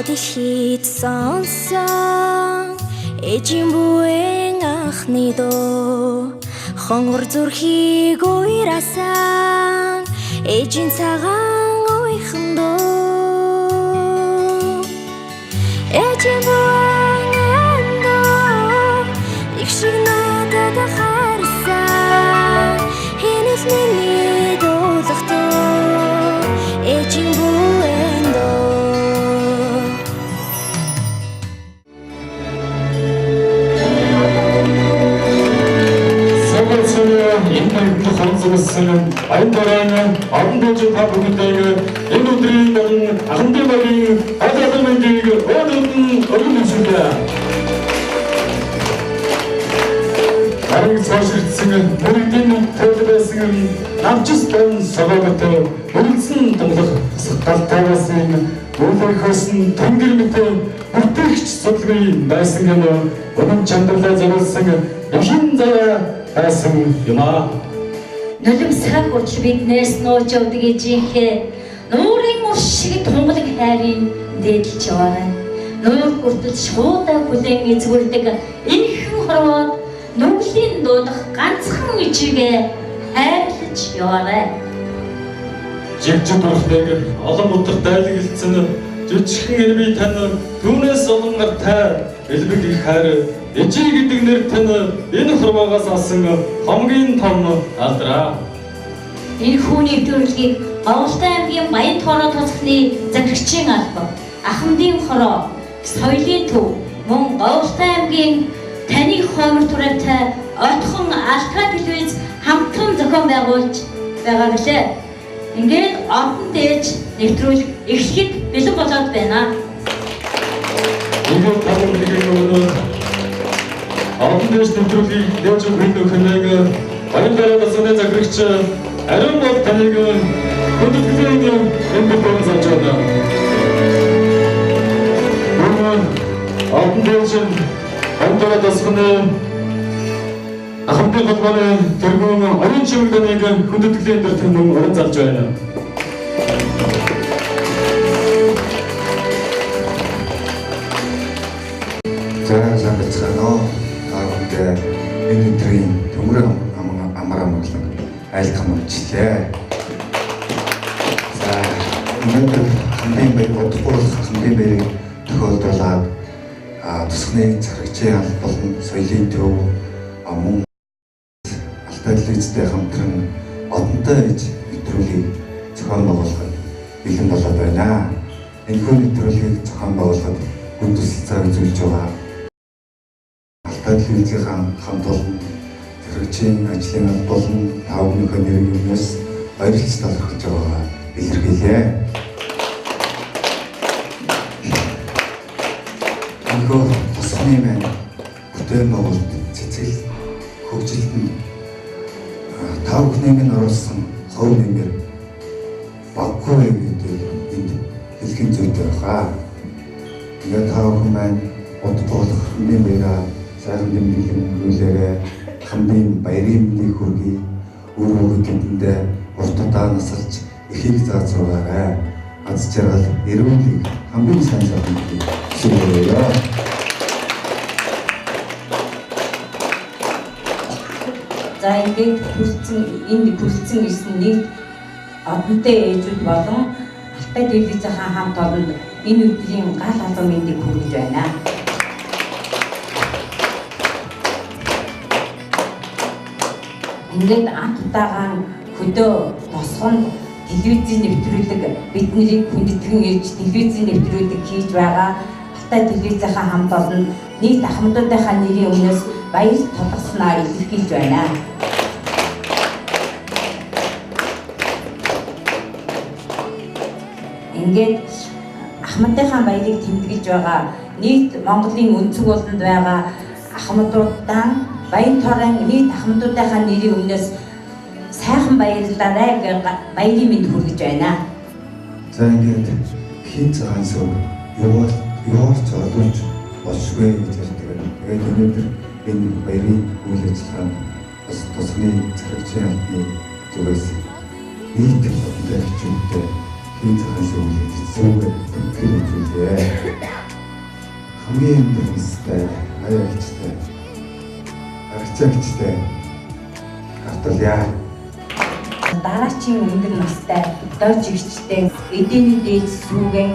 дэлхийд сонсон ээжийн буян анхны дуу хонгор зүрхийг уйраасан ээжийн цагаан уйхан дуу ээжийн буян дуу их шиг надад харсан хинээс миний дуулах дуу ээжийн буян дуу 바ян토орoi оdontoi та бүгдийг энэ өдрийн болон ахмадын багийн олон мэндийг өдөрт нь өргөмжлүүлээ. Харин цаашрагдсан бүрдийн төлөв байсан намчс тон согоотой бүрдсэн томлох галтайсан өөрөөс нь тэнгэр мэт бүртгэгч судалгүй байсан гэнэ өнөн чандралаа зориулсан яшин заяа байсан юм аа. Нулимсаг уч биднээс нууж явдаг ижийнхээ нуурын ур шиг тунгалаг хайрын дээдлж яваарай. Нуур хүртэл шуудаа хүлээн эзгүүлдэг энэхэн хорвоод нүглийн дуудах ганцхан ижигээ хайрлаж яваарай. Жигжид урахныг олон өдөр дайлгалцсан жижигхэн эми тань түүнээс олонгаар тай элбэг их хайр ижи гэдэг нэр тань энэ хорвоогоос авсан хамгийн том алдраа. Энэ хүүний төрөлгийг Оолтой аймгийн Баянтоорой тосхны захирагчийн алба, Ахмадын хороо, соёлын төв, мөн Оолтой аймгийн таны хоймор тураатай отхон алтаа телевиз хамтран зохион байгуулж байгаа билээ. Ингээд олон дээж нэвтрүүлэг эхлэхэд бэлэн болоод байна. Ингээд тавхигийн өмнө олон дээж нэвтрүүлгийг дээж өгөх хэмээг Баянтоорой тосхны захирагч ариун бол таныг хүндэтгэлийн эмбэлбэн зааж байна. Олон дээж Баянтоорой тосхны ахмадын холбооны тэргүүн оюун чимэг таныг хүндэтгэлийн дээр тэргүүн орон залж байна. За санацгаано таард энэ өдрийн төмөр амраа амгалан айлтгам үйлчлээ. За өнөөдөр хамгийн баяр бодохгүй хамгийн баярыг тохиолдуулаад тусганы захирагчийн алба болон соёлын төв мөн алтай телевизтэй хамтран одонтой иж нэвтрүүлгийг зохион байгуулахад бэлэн болоод байна. Энэхүү нэвтрүүлгийг зохион байгуулахад хүнд тусалцаа үзүүлж байгаа алтай телевизийн хамт олон захирагчийн ажлын алба болон та бүхнийхээ нэрийн өмнөөс баярлалц талархаж байгаагаа илэрхийлье. Энэхүү тусганы маань бүтээн байгуулалт цэцгэл хөгжилтөнд та бүхний минь оруулсан хувь нэмэр баггүй гэдэг энд хэлхэн зүйтэй байна. Тэгээд та бүхэн маань удахгүй хамгийн баяраа сайхан дэмжлэг өгүүлээрэй. Хамгийн баярын мэндийг хүргэе. Өөрөө тэдэндээ уртдаа насалж эхийг заацруулаарай. Аз жаргал эрүүлэг хамгийн сайн сайхныг хүсье. За ингээд хүрсэн ирсэн нийт одонтой ээжүүд болон алтай телевизийн хамт олонд энэ өдрийн гал албан мэндийг хүргэж байна. Ингээд анх удаан хөдөө тосгонд телевизийн нэвтрүүлэг бидний хүндэтгэн ээж телевизийн нэвтрүүлэг хийж байгаа алтай телевизийн хамт олон нийт ахмадуудынхаа нэрийн өмнөөс баяр талархснаа илэрхийлж байна. Ингээд ахмадынхаа баярыг тэмдэглэж байгаа нийт Монголын өнцөг болонд байгаа ахмадуудаа Баянтооройн нийт ахмадуудынхаа нэрийн өмнөөс сайхан баярлалаа гэж баярын мэнд хүргэж байна. За ингээд хин цагаан сүр явуулж одуулж болшгүй гэж ярьдаг. Тэгээд өнөөдөр энэ баярын үйл ажиллагаанд бас тусганы захирагчийн албаны зүгээс нийт хөдөлгөөнтэй энэ цагаас үйл зүгээр тэр зүйлээ. Хамгийн өндөстэй, аяагчтай, арчаагчтай автолиа. Дараачийн өндөр настай, дор жигчтэй, эдийн дээд сүүгэн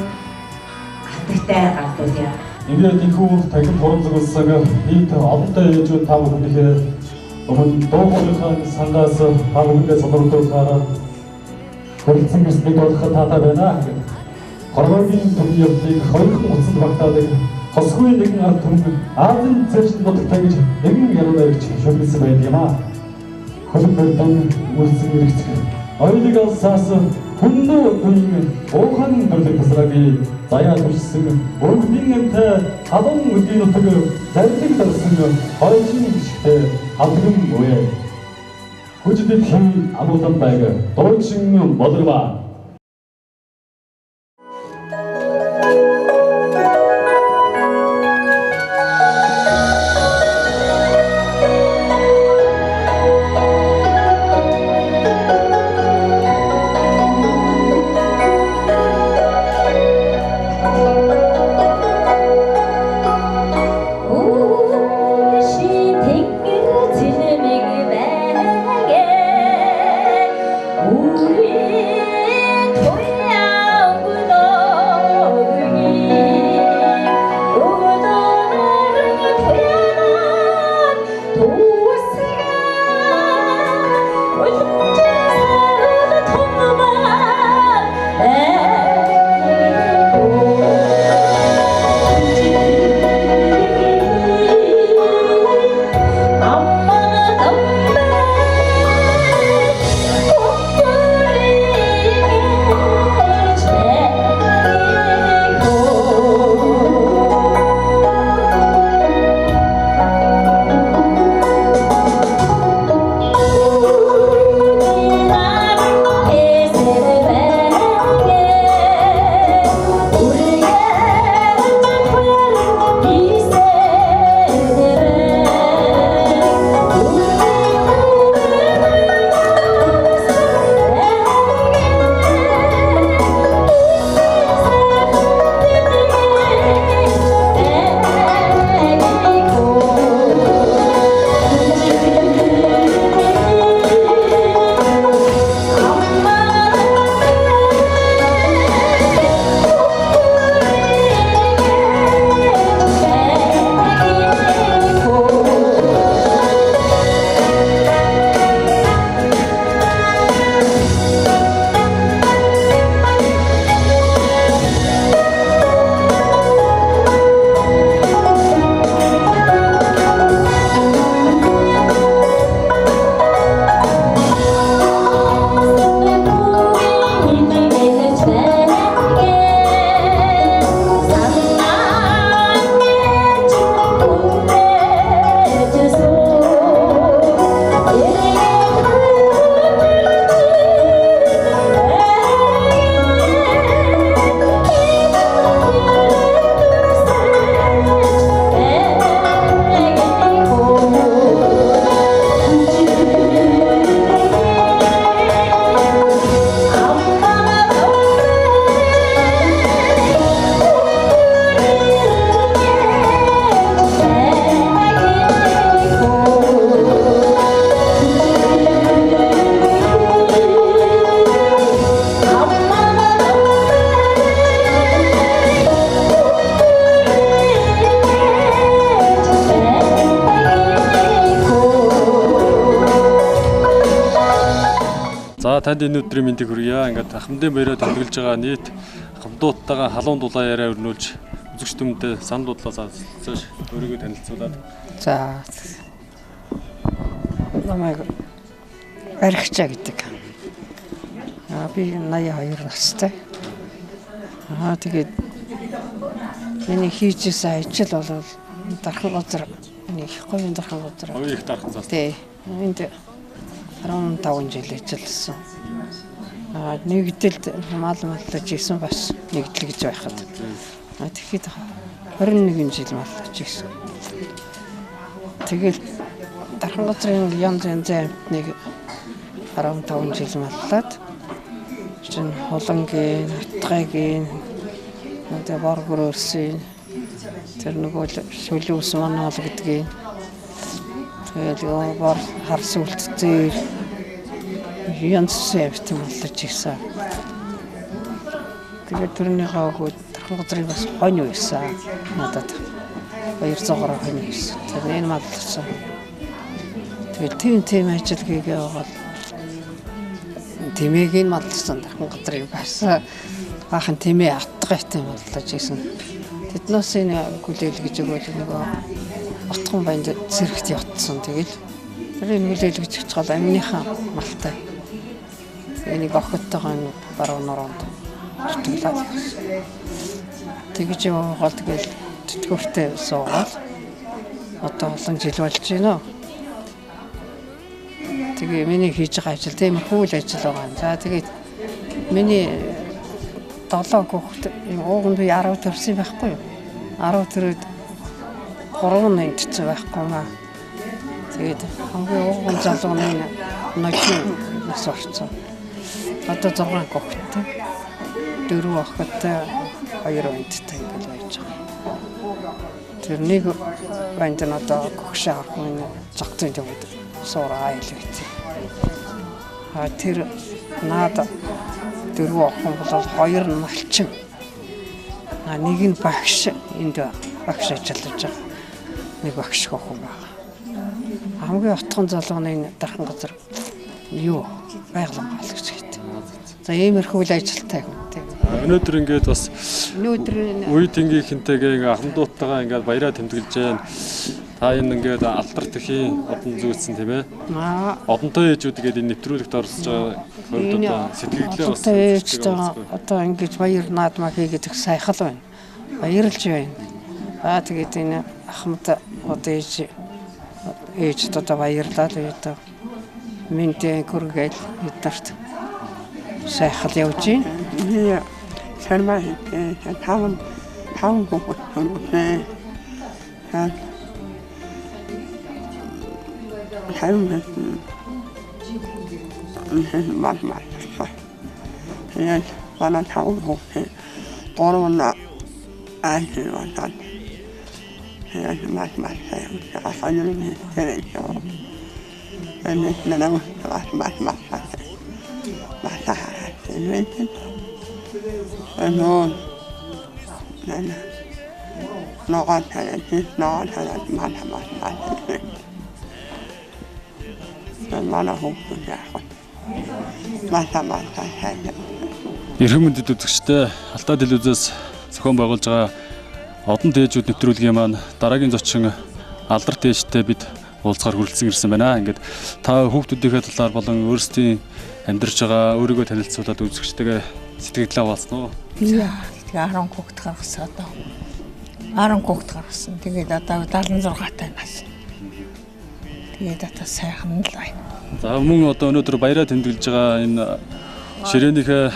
хатагтай гардуулъя. ингээд ихүү тахин хурамцагсаг нийт олонтой ээжүүд та бүхнийхээ өмнө дуугийнхаа сангаас та бүхэндээ сонирхолтой хүрэлцэн гэснийг бодоход таатай байна. Хорвогийн төвийн явдлыг хоёрхан утсанд багтаадаг хосгүй нэгэн ард түмэн Азийн цэвэрлэн бодогтой гэж нэгэн яруу найрагч шүлгэлсэн байд юм аа. Хөлбөрдөн үлсэн иргэцэг ойлыг алсаас хүндүү үеийн уухан төрлөг тасраагийн заяа туршсан өргөдийн амтай халуун үдийн нутаг зарлиг дарсан хойчин гişгтэй халдган үе. Хүчтэй хэн амуулан байг дуучин болорва. Танд энэ өдрийн мэндийг хүргье. Ингээд хамтын баяраар тэмдэглэж байгаа нийт хамтдууттайгаа халуун дулаан яриа өрнүүлж үзэгчдүүдэд санал бодлоо зааж өөрийгөө танилцуулаад. За. Намайг Архичаа гэдэг. Би 82 настай. Тэгээд миний хийжсэн ажил бол дархан газар нэг говийн дархан газар. Говийн их дархан зас. Тий. Энд 15 жил ажилласан. Нэгдэлд маллаж исэн бас нэгдэл гэж байхад. Тэгэхэд 21 жил маллаж исэн. Тэгэл дархан газрын янз янзын амтныг 15 жил маллаад чинь холонгийн, утгайгийн одоо боргор өрсөн тэр нөгөө шүлийн ус манаал гэдгийг тэгээд бор хар сүлтээр янз сэвт болчих гэсэн. Тэгээд түрний хаагууд тархан газрын бас хонь байсан надад 200 гаруй хонь байсан. Тэгээд энэ мадлсан. Тэгээд тийм ажил хийгээ байгаа. Тэмээгийн мадлсан тархан газрын бас баахан тэмээ автгайтай бодлож ийсэн. Тэднээс энэ хүлээл гэж өгөөл нөгөө отхон банд зэрэгт ятсан. Тэгээд тэр энэ хүлээл гэж чичгал амныхаа малтай. Энийг охидтойгоо баруун нуруунд ортглаад тэгж яваал тэгэл тэтгэвртэй суугаад одоо олон жил болж байна. Тэгээ миний хийж байгаа ажил тиймэрхүү л ажил байгаа. За тэгээд миний 7 хүүхэд ууганд би 10 төрсөн байхгүй юу? 10 төрөд 3 нэгдсэн байхгүй маа. Тэгээд хамгийн ууган залууны ноён нас орсон. Одоо 6 хүүхэдтэй. 4 охидтой 2 өндтэй ингэж байж байгаа. Тэр нэг банд нь одоо гогшаа ахгүй зогтын төвд суурай л байт. Тэр наад 4 охин бол 2 нь малчин. Нэг нь багш энд багш ажиллаж байгаа. Нэг багш охин байгаа. Хамгийн отхон залууны дархан газар юу байгалан хаалгач гэдэг. За иймэрхүү л ажилтай хүн. Өнөөдөр ингээд бас өнөөдөр үе тэнгийнхэнтэйгээ ингээ ахмадуудтайгаа ингээд баяраа тэмдэглэж байна. Та энэ ингээд алдар тэхийн одон зүйцсэн тийм ээ. Одонтой ээжүүд гээд энэ нэвтрүүлэгт оролцож байгаа хувьд одоо сэтгэлдээ бас одоо ингэж баяр наадмаа хийгээд их сайхал байна. Баярлж байна. Тэгээд энэ ахмад одоо ээж одоо баярлалаа тэгээд мэдээ хүргээл эдэрт сайхал явж байна. Сармаа таван хүүхэд төрүүлээ. Харин мал. Тэгээд манай таван хүүхэд гурван ааживаад. Тэгээд мал асааны хэрэгээ. Тэгээд нанаа мал. Ano, ногоон талаад мал. Манай хүүхдүүд яах вэ? Мал хайр. Эрхэм мөндөд үзэгчтэй Алтаа телевизээс зохион байгуулж байгаа одон дээжүүд нэвтрүүлгийн маань дараагийн зочин алдар дээжтэй бид уулзахаар хүрэлцэн ирсэн байна. Ингээд та хүүхдүүдийнхээ талаар болон өөрсдийн амьдарч байгаа өөрийгөө танилцуулаад үзэгчтэйгээ сэтгэлдээ хаваалсан уу? Тэгээ 10 хүүхэд гаргасан одоо. 10 хүүхэд гаргасан. Тэгээд одоо 76 тань нас. Тэгээд одоо сайхан л байна. За мөн одоо өнөөдөр баяраа тэмдэглэж байгаа энэ ширээнийхээ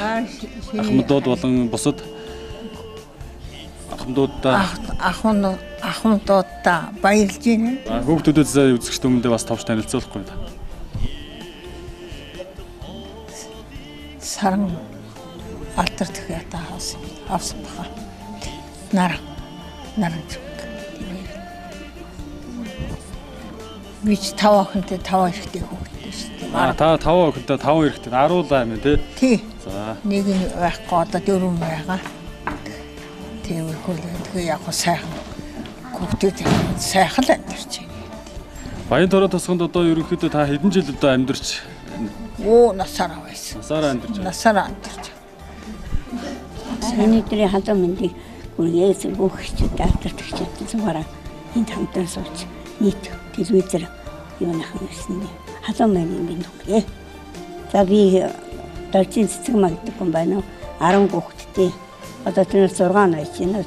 ахмадууд болон бусад ахмадуудаа баярлж байна. Хүүхдүүдээс үзэгчд өмнөдөө бас товч танилцуулахгүй та. Саран алдар тэхээ та авсан баха. Наран зүг. Вич 5 охинтой 5 эрэгтэй хүүхдтэй шүү дээ. Та 5 охинтой 5 эрэгтэй 10 юм тий. Тий. За. Нэг нь байхгүй одоо 4 байгаа. Тэгээ яг сайхан хүүхдүүд сайхан л амьдарч байна. Баянтоорой тосгонд одоо ерөнхийдөө та хэдэн жил одоо амьдарч насаараа байсан. Насаараа амьдарч. Өнөөдрийн хадаа мэндийг үргэлж бүхчүүд алдар тэгчээд зугаараа энд хамтдаа сууч нийт телевизээр юу нахна гэсэн юм. Хадаа мэндийн нүгэ. За би дөржин цэцэг магадгүй юм байна уу? 10 хүүхэдтэй. Одоо тэр 6 ноёч байна.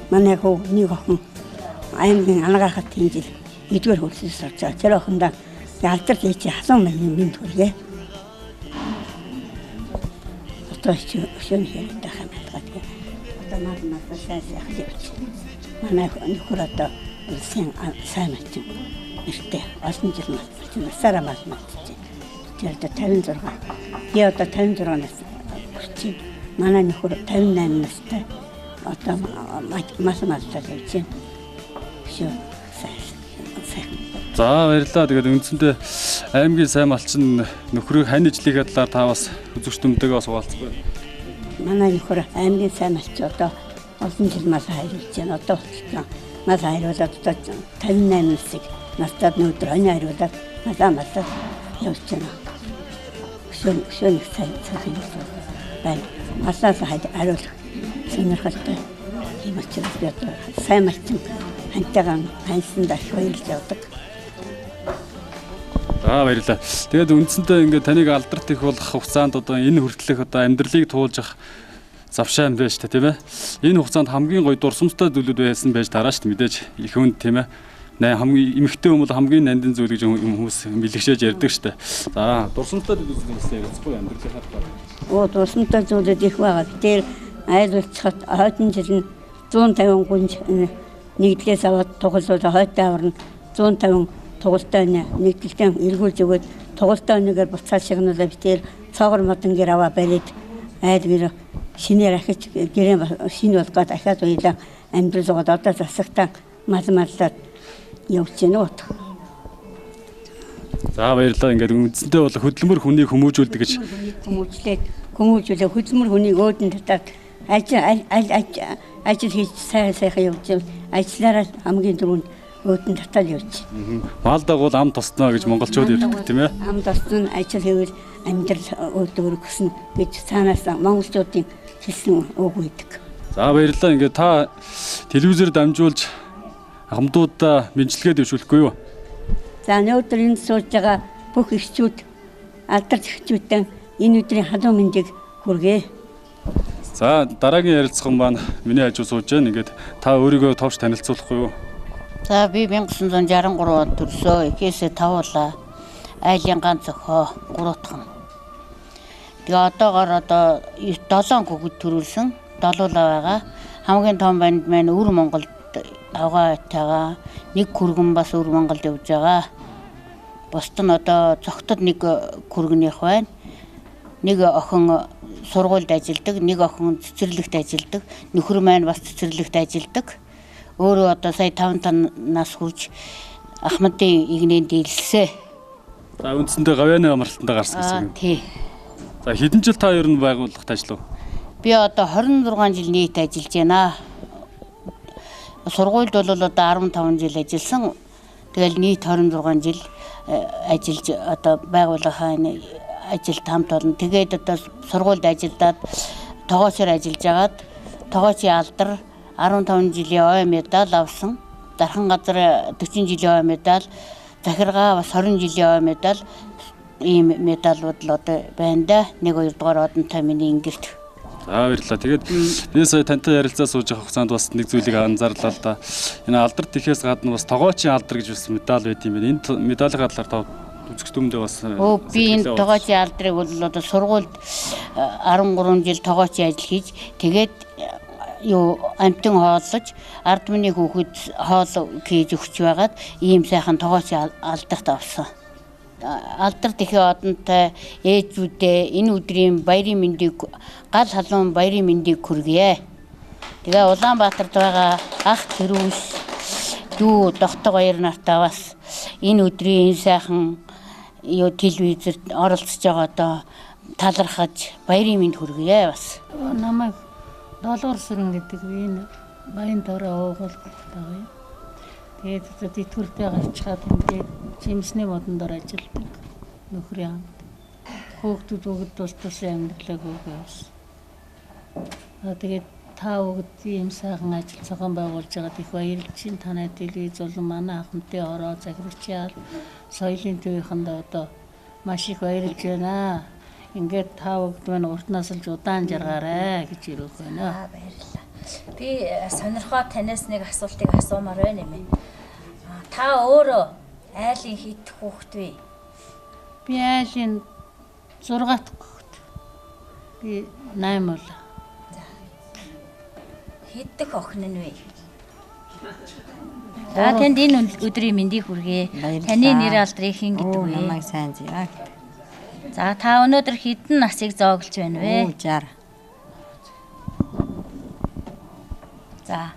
Манай хөө нэг охин аймгийн анагахад тийм жил 1-р хөлсөс орж байгаа. Тэр охиндаа алдар дээч хасаа мэндийн бинд хүргээ. Одоо шөн хэрэгтэй хэмээн. Одоо мал сайн явж. Манай нөхөр одоо сайн мэдсэн. Нэртэй олон жил насаараа мал мэдсэн. Тэр одоо 56. Би одоо 56 нас. Манай нөхөр 58 настай. Одоо мас мастай явж байна. Шүү. Сайн. За баярлалаа. Тэгээд үндсэндээ аймгийн сайн малчин нөхрийг хань ижлийнхээ талаар та бас үзэгч дүмтэйгээ бас хуваалцгаая. Манай нөхөр аймгийн сайн малчин одоо олон жил мас хайруулж байна. Одоо болчихсон. Мас хайруулаад одоо 58 насыг настад өнөөдөр хонь хайруулаад масаа явж байна. Шөн сайн байна. Масаа хайруулах сонирхолтой юм учраас би одоо сайн малчин хантайгаа ханьсан дах баярлж явдаг. За баярлалаа. Тэгээд үндсэндээ ингээд таныг алдарт их болох хугацаанд одоо энэ хүртэлх одоо амьдралыг туулж ах завшаа юм байна шүү дээ, тийм ээ. Энэ хугацаанд хамгийн гоё дурсамжтай зүйлүүд байсан байж дараа шүү дээ, мэдээж их хүнд, тийм ээ. Хамгийн эмэгтэй хүмүүс хамгийн нандин зүйл гэж хүмүүс бэлгшээж ярьдаг шүү дээ. За дурсамжтай зүйлүүд юмсаа яцгүй амьдралынхаа талаар. Дурсамжтай зүйлүүд их байгаа. Тэр айлуулцахад хойдон жил нь 150 гүнж нэгдлээс аваад тоглоод хойдоо аварна 150 тоглолтоо нэгдэлтэн эргүүлж өгөөд тоглолтоо нэгээр буцаад шигнуулаа битээр цоогор модонгээр аваа бариад айлгэр шинээр ахиж гэрээ шинэ болгоод ахаад уйлаа амьдрал зогоод одоо засагтаа маллаад явж гэнэ үү. За баярлалаа. Ингээд үндсэндээ бол хөдөлмөр хүнийг хүмүүжүүлдэг гэж хүмүүжүүлээ хөдөлмөр хүнийг өөдөн татаад ажил хийж сайхан явж ажиллаараа хамгийн түрүүнд өөдөн татаад явж. Мал дагуул ам тосноо гэж монголчууд ярьдаг тийм ээ. Ам тосно ажил хийвэл амьдрал өөдөө өгсөн гэж цаанаас монголчуудын хэлсэн үг үйдэг. За баярлалаа. Ингээд та телевизээр дамжуулж хамтуудаа мэдлэгээ дэвшүүлэхгүй юу? За өнөөдөр энд сууж байгаа бүх эхчүүд алдарч эхчүүдтэй энэ өдрийн халуун мэндийг хүргэе. За дараагийн ярилцсан маань миний хажуу сууж байна. Ингээд та өөрийгөө товч танилцуулахгүй юу? За би 1963 онд төрсөө. Эхээсээ 5 улаа. Айлын ганц охоо 3 дахин. Тэгээ одоогоор 7 хүүхэд төрүүлсэн. 7 улаа байгаа. Хамгийн том банд маань өвөр Монголд авгаа тагаа. Нэг хүргэн бас өвөр Монголд явж байгаа. Бусд нь одоо цогтод нэг хүргэнийх байна. Нэг охин сургуульд ажилладаг, нэг охин цэцэрлэгт ажилладаг. Нөхөр маань бас цэцэрлэгт ажилладаг. Өөрөө одоо сая 5 нас хүрч Ахмадын игнэнд дийлсэ. За үндсэндээ гавьяаны амралтанд гарсан гэсэн юм. Тий. За хэдэн жил та ер нь байгууллагт ажиллав? Би одоо 26 жил нийт ажиллаж байна. Сургуульд бол одоо 15 жил ажилласан. Тэгэл нийт 26 жил ажиллаж одоо байгууллагын ажилд хамт болно. Тэгээд одоо сургуульд ажиллаад тогоочор ажиллаж агаад тогоочийн алдар 15 жилийн ой медаль авсан. Дархан газар 40 жилийн ой медаль, захиргаа бас 20 жилийн ой медаль, ийм медалууд л одоо байна да. 1-2 дугаар одонтой миний ингэрт. За баярлалаа. Тэгээд би сая тантай ярилцаа сууж байгаа хугацаанд бас нэг зүйлийг анзаарлаа л да. Энэ алдар тэхээс гадна бас тогоочийн алдар гэж бас медаль байт юм байна. Энэ медалийн талаар та үзэгч дүмдээ бас би энэ тогоочийн алдрыг бол одоо сургуульд 13 жил тогоочийн ажил хийж тэгээд амтан хооллож ард миний хүүхэд хоол хийж өгч байгаад ийм сайхан тогоочийн алдарт авсан. Алдар тэхээ одонтой ээжүүдээ энэ өдрийн баярын мэндийг гал халуун баярын мэндийг хүргье. Тэгээ Улаанбаатарт байгаа ах тэрүүс дүү доктор баяр нартаа бас энэ өдрийн сайхан телевизэд оролцож байгаа одоо талархаж баярын мэнд хүргье бас. Намайг долоор сүрэн гэдэг би энэ Баянтоорой уугуулдаг байгаа юм. Тэгээд тэтгэвртэй гарчгаад ингээд жимсний модондор ажилладаг нөхрийн хамт. Хүүхдүүд өгд тус тусын амьдралыг өгөөс. Тэгээд та өгд ийм сайхан ажил зохион байгуулж байгаад их баярлж чинь танай телевиз болон манай ахмадын ороо захирагчийн соёлын төвийнхэнд одоо маш их баярлж байна. Ингээд та өгд маань урт насалж удаан жаргаарай гэж ирэх байна. Баярлалаа. Би сонирхоод танаас нэг асуултыг асуумаар байна юм. Та өөрөө айлын хэд хүүхэд вэ? Би айлын 6 дахь хүүхэд. Би 8 болоо. Хэд дэх охин нь вэ? За танд энэ өдрийн мэндийг хүргэе. Таны нэр алдрыг хэн гэдэг вэ? Намайг сайн зяа. За та өнөөдөр хэдэн насыг зооглож байна вэ? 60. За.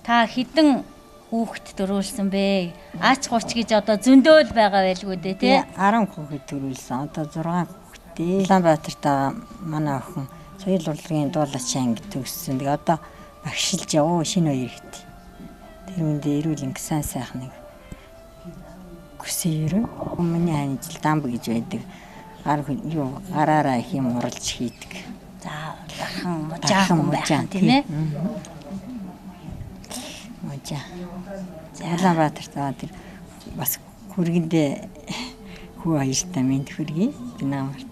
Та хідэн хүүхэд төрүүлсэн бэ? Ач гуч гэж одоо зөндөөл байгаа байлгүй дээ тий? 10 хүүхэд төрүүлсэн. Одоо 6 хүүхэдтэй. Улаанбаатартаа манай охин соёл урлагийн дуулаач анги төгссөн. Тэгээ одоо багшилж яваа шинэ хоёр ихтэй. Тэр үндэ эрүүл ингээ сайхныг хүсэе. Өмнө ханижил дамб гэж байдаг. Гараараа их юм уралж хийдэг. За жаахан байх тийм ээ. Мужаа. Улаанбаатартаа тэр бас хүргэндээ хүү аяжтай минь хүргэе. Би намарт.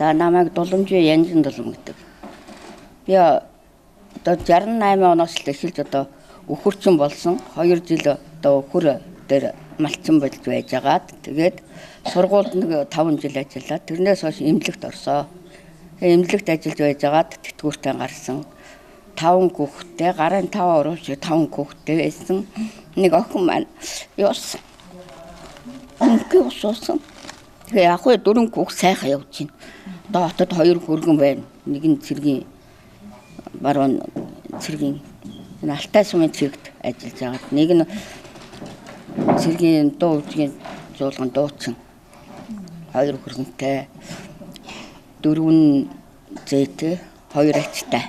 За намайг Дуламжийн Янжин Дулам гэдэг. Би одоо 68 оноос л эхэлж одоо өхөрчин болсон. 2 жил одоо өхөр дээр малчин болж байжгаад тэгээд сургуульд нэг 5 жил ажиллаад тэрнээс хойш эмнэлэгт орсоо. Эмнэлэгт ажиллаж байжгаад тэтгэвртэй гарсан. 5 хүүхэдтэй, гарын 5 орууч 5 хүүхэдтэй байсан. Нэг охин маань ёс. Үнэхээр усуусан. Тэгээ яг хөө 4 хүүхэд сайхан явж байна. Одоо хотод 2 хөргөн байна. Нэг нь цэргийн баруун цэргийн Алтай сумын цэрэгт ажиллаж байгаа. Нэг нь цэргийн дуу үжгийн зуулган дуучин. 2 хөргөнтэй. 4 зээтэй, 2 ачтай.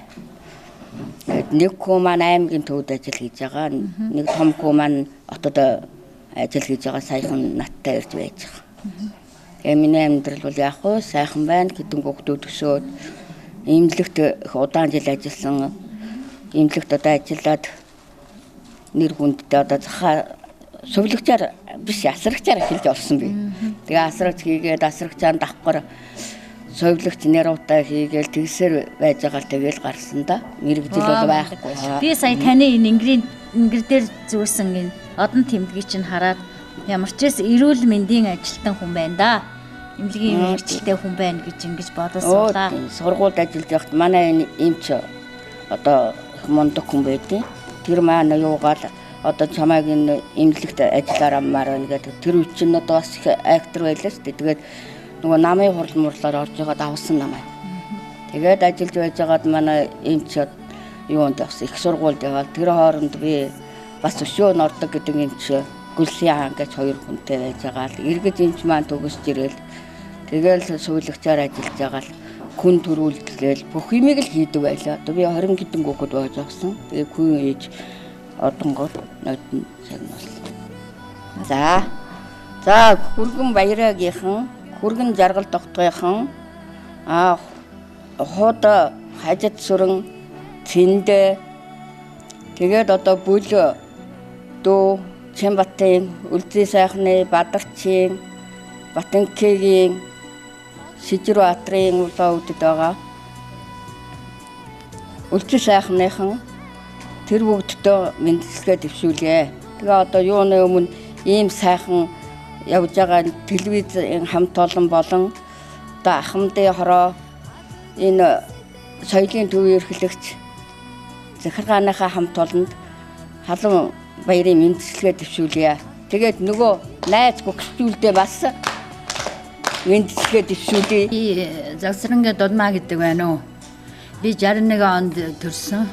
Нэг хүү маань аймгийн төвд ажил хийж байгаа. Нэг том хүү маань хотод ажил хийж байгаа. Саяхан надтай ирж байж байгаа. Миний амьдрал бол яг хөө сайхан байна. Хэдэн хүүхдүүд өсөөд эмнэлэгт их удаан жил ажилласан. Эмнэлэгт одоо ажиллаад нэр хүндтэй одоо захаа сувлагчаар биш асрагчаар эхэлж олсон би. Тэгээ асрагч хийгээд асрагчаанд давхар сувлагч нэруутай хийгээл тэгсээр байж байгаа л тэгэл гарсан да. Мэргэжил бол байхгүй. Би сая таны энэ ингэр дээр зөөсөн энэ одон тэмдгийг чинь хараад ямар ч эс эрүүл мэндийн ажилтан хүн байна да. Эмнэлгийн эрхчлэлтэй хүн байна гэж ингэж бодосуулаа. Сургуульд ажиллаж байхад манай эмч одоо мундаг хүн байдیں۔ Тэр маань юугаал одоо чамайг энэ эмнэлэгт ажиллаар аммаар байна гэдэг. Тэр үчин одоо бас их актер байлаа шүү дээ. Тэгээд нөгөө намын хурал мурлаар орж байгаад авсан намайг. Тэгээд ажиллаж байжгаад манай эмч юунд бас их сургуульд яваад тэр хооронд би бас өшөө нордог гэдэг эмч Гүлсийн хаан гэж 2 хүнтэй байж байгаа л эргэж эмч маань төгсж ирэл тэгэл сувлагчаар ажиллаж байгаа л хүн төрүүлдгээл бүх юмыг л хийдэг байлаа. Одоо би 20 хэдэн хүүхэд байж авсан. Тэгээ хүн ээж одонгор нотон загнуулсан. За хүргэн баяраагийнхан, хүргэн жаргал тогтгойхон хууд хажид сүрэн цэндэ тэгээд одоо бүл дөө Чамбатын, Үлзий сайхны, Бадарчин, Батанкигийн, Сижирбаатрын улаан үдэд байгаа. Үлзий сайхныхан тэр бүгдөө мэндэлгээ дэвшүүлье. Тэгээ одоо юуны өмнө ийм сайхан явж байгаа телевизийн хамт олон болон одоо ахмадын хороо энэ соёлын төвийн эрхлэгч захиргааныхаа хамт олонд халуун баярын мэндэлгээ дэвшүүлье. Тэгээд нөгөө найз гөгсчүүлдээ бас мэндэлгээ дэвшүүлье. Завсрангийн дулмаа гэдэг байна уу? Би 61 онд төрсөн.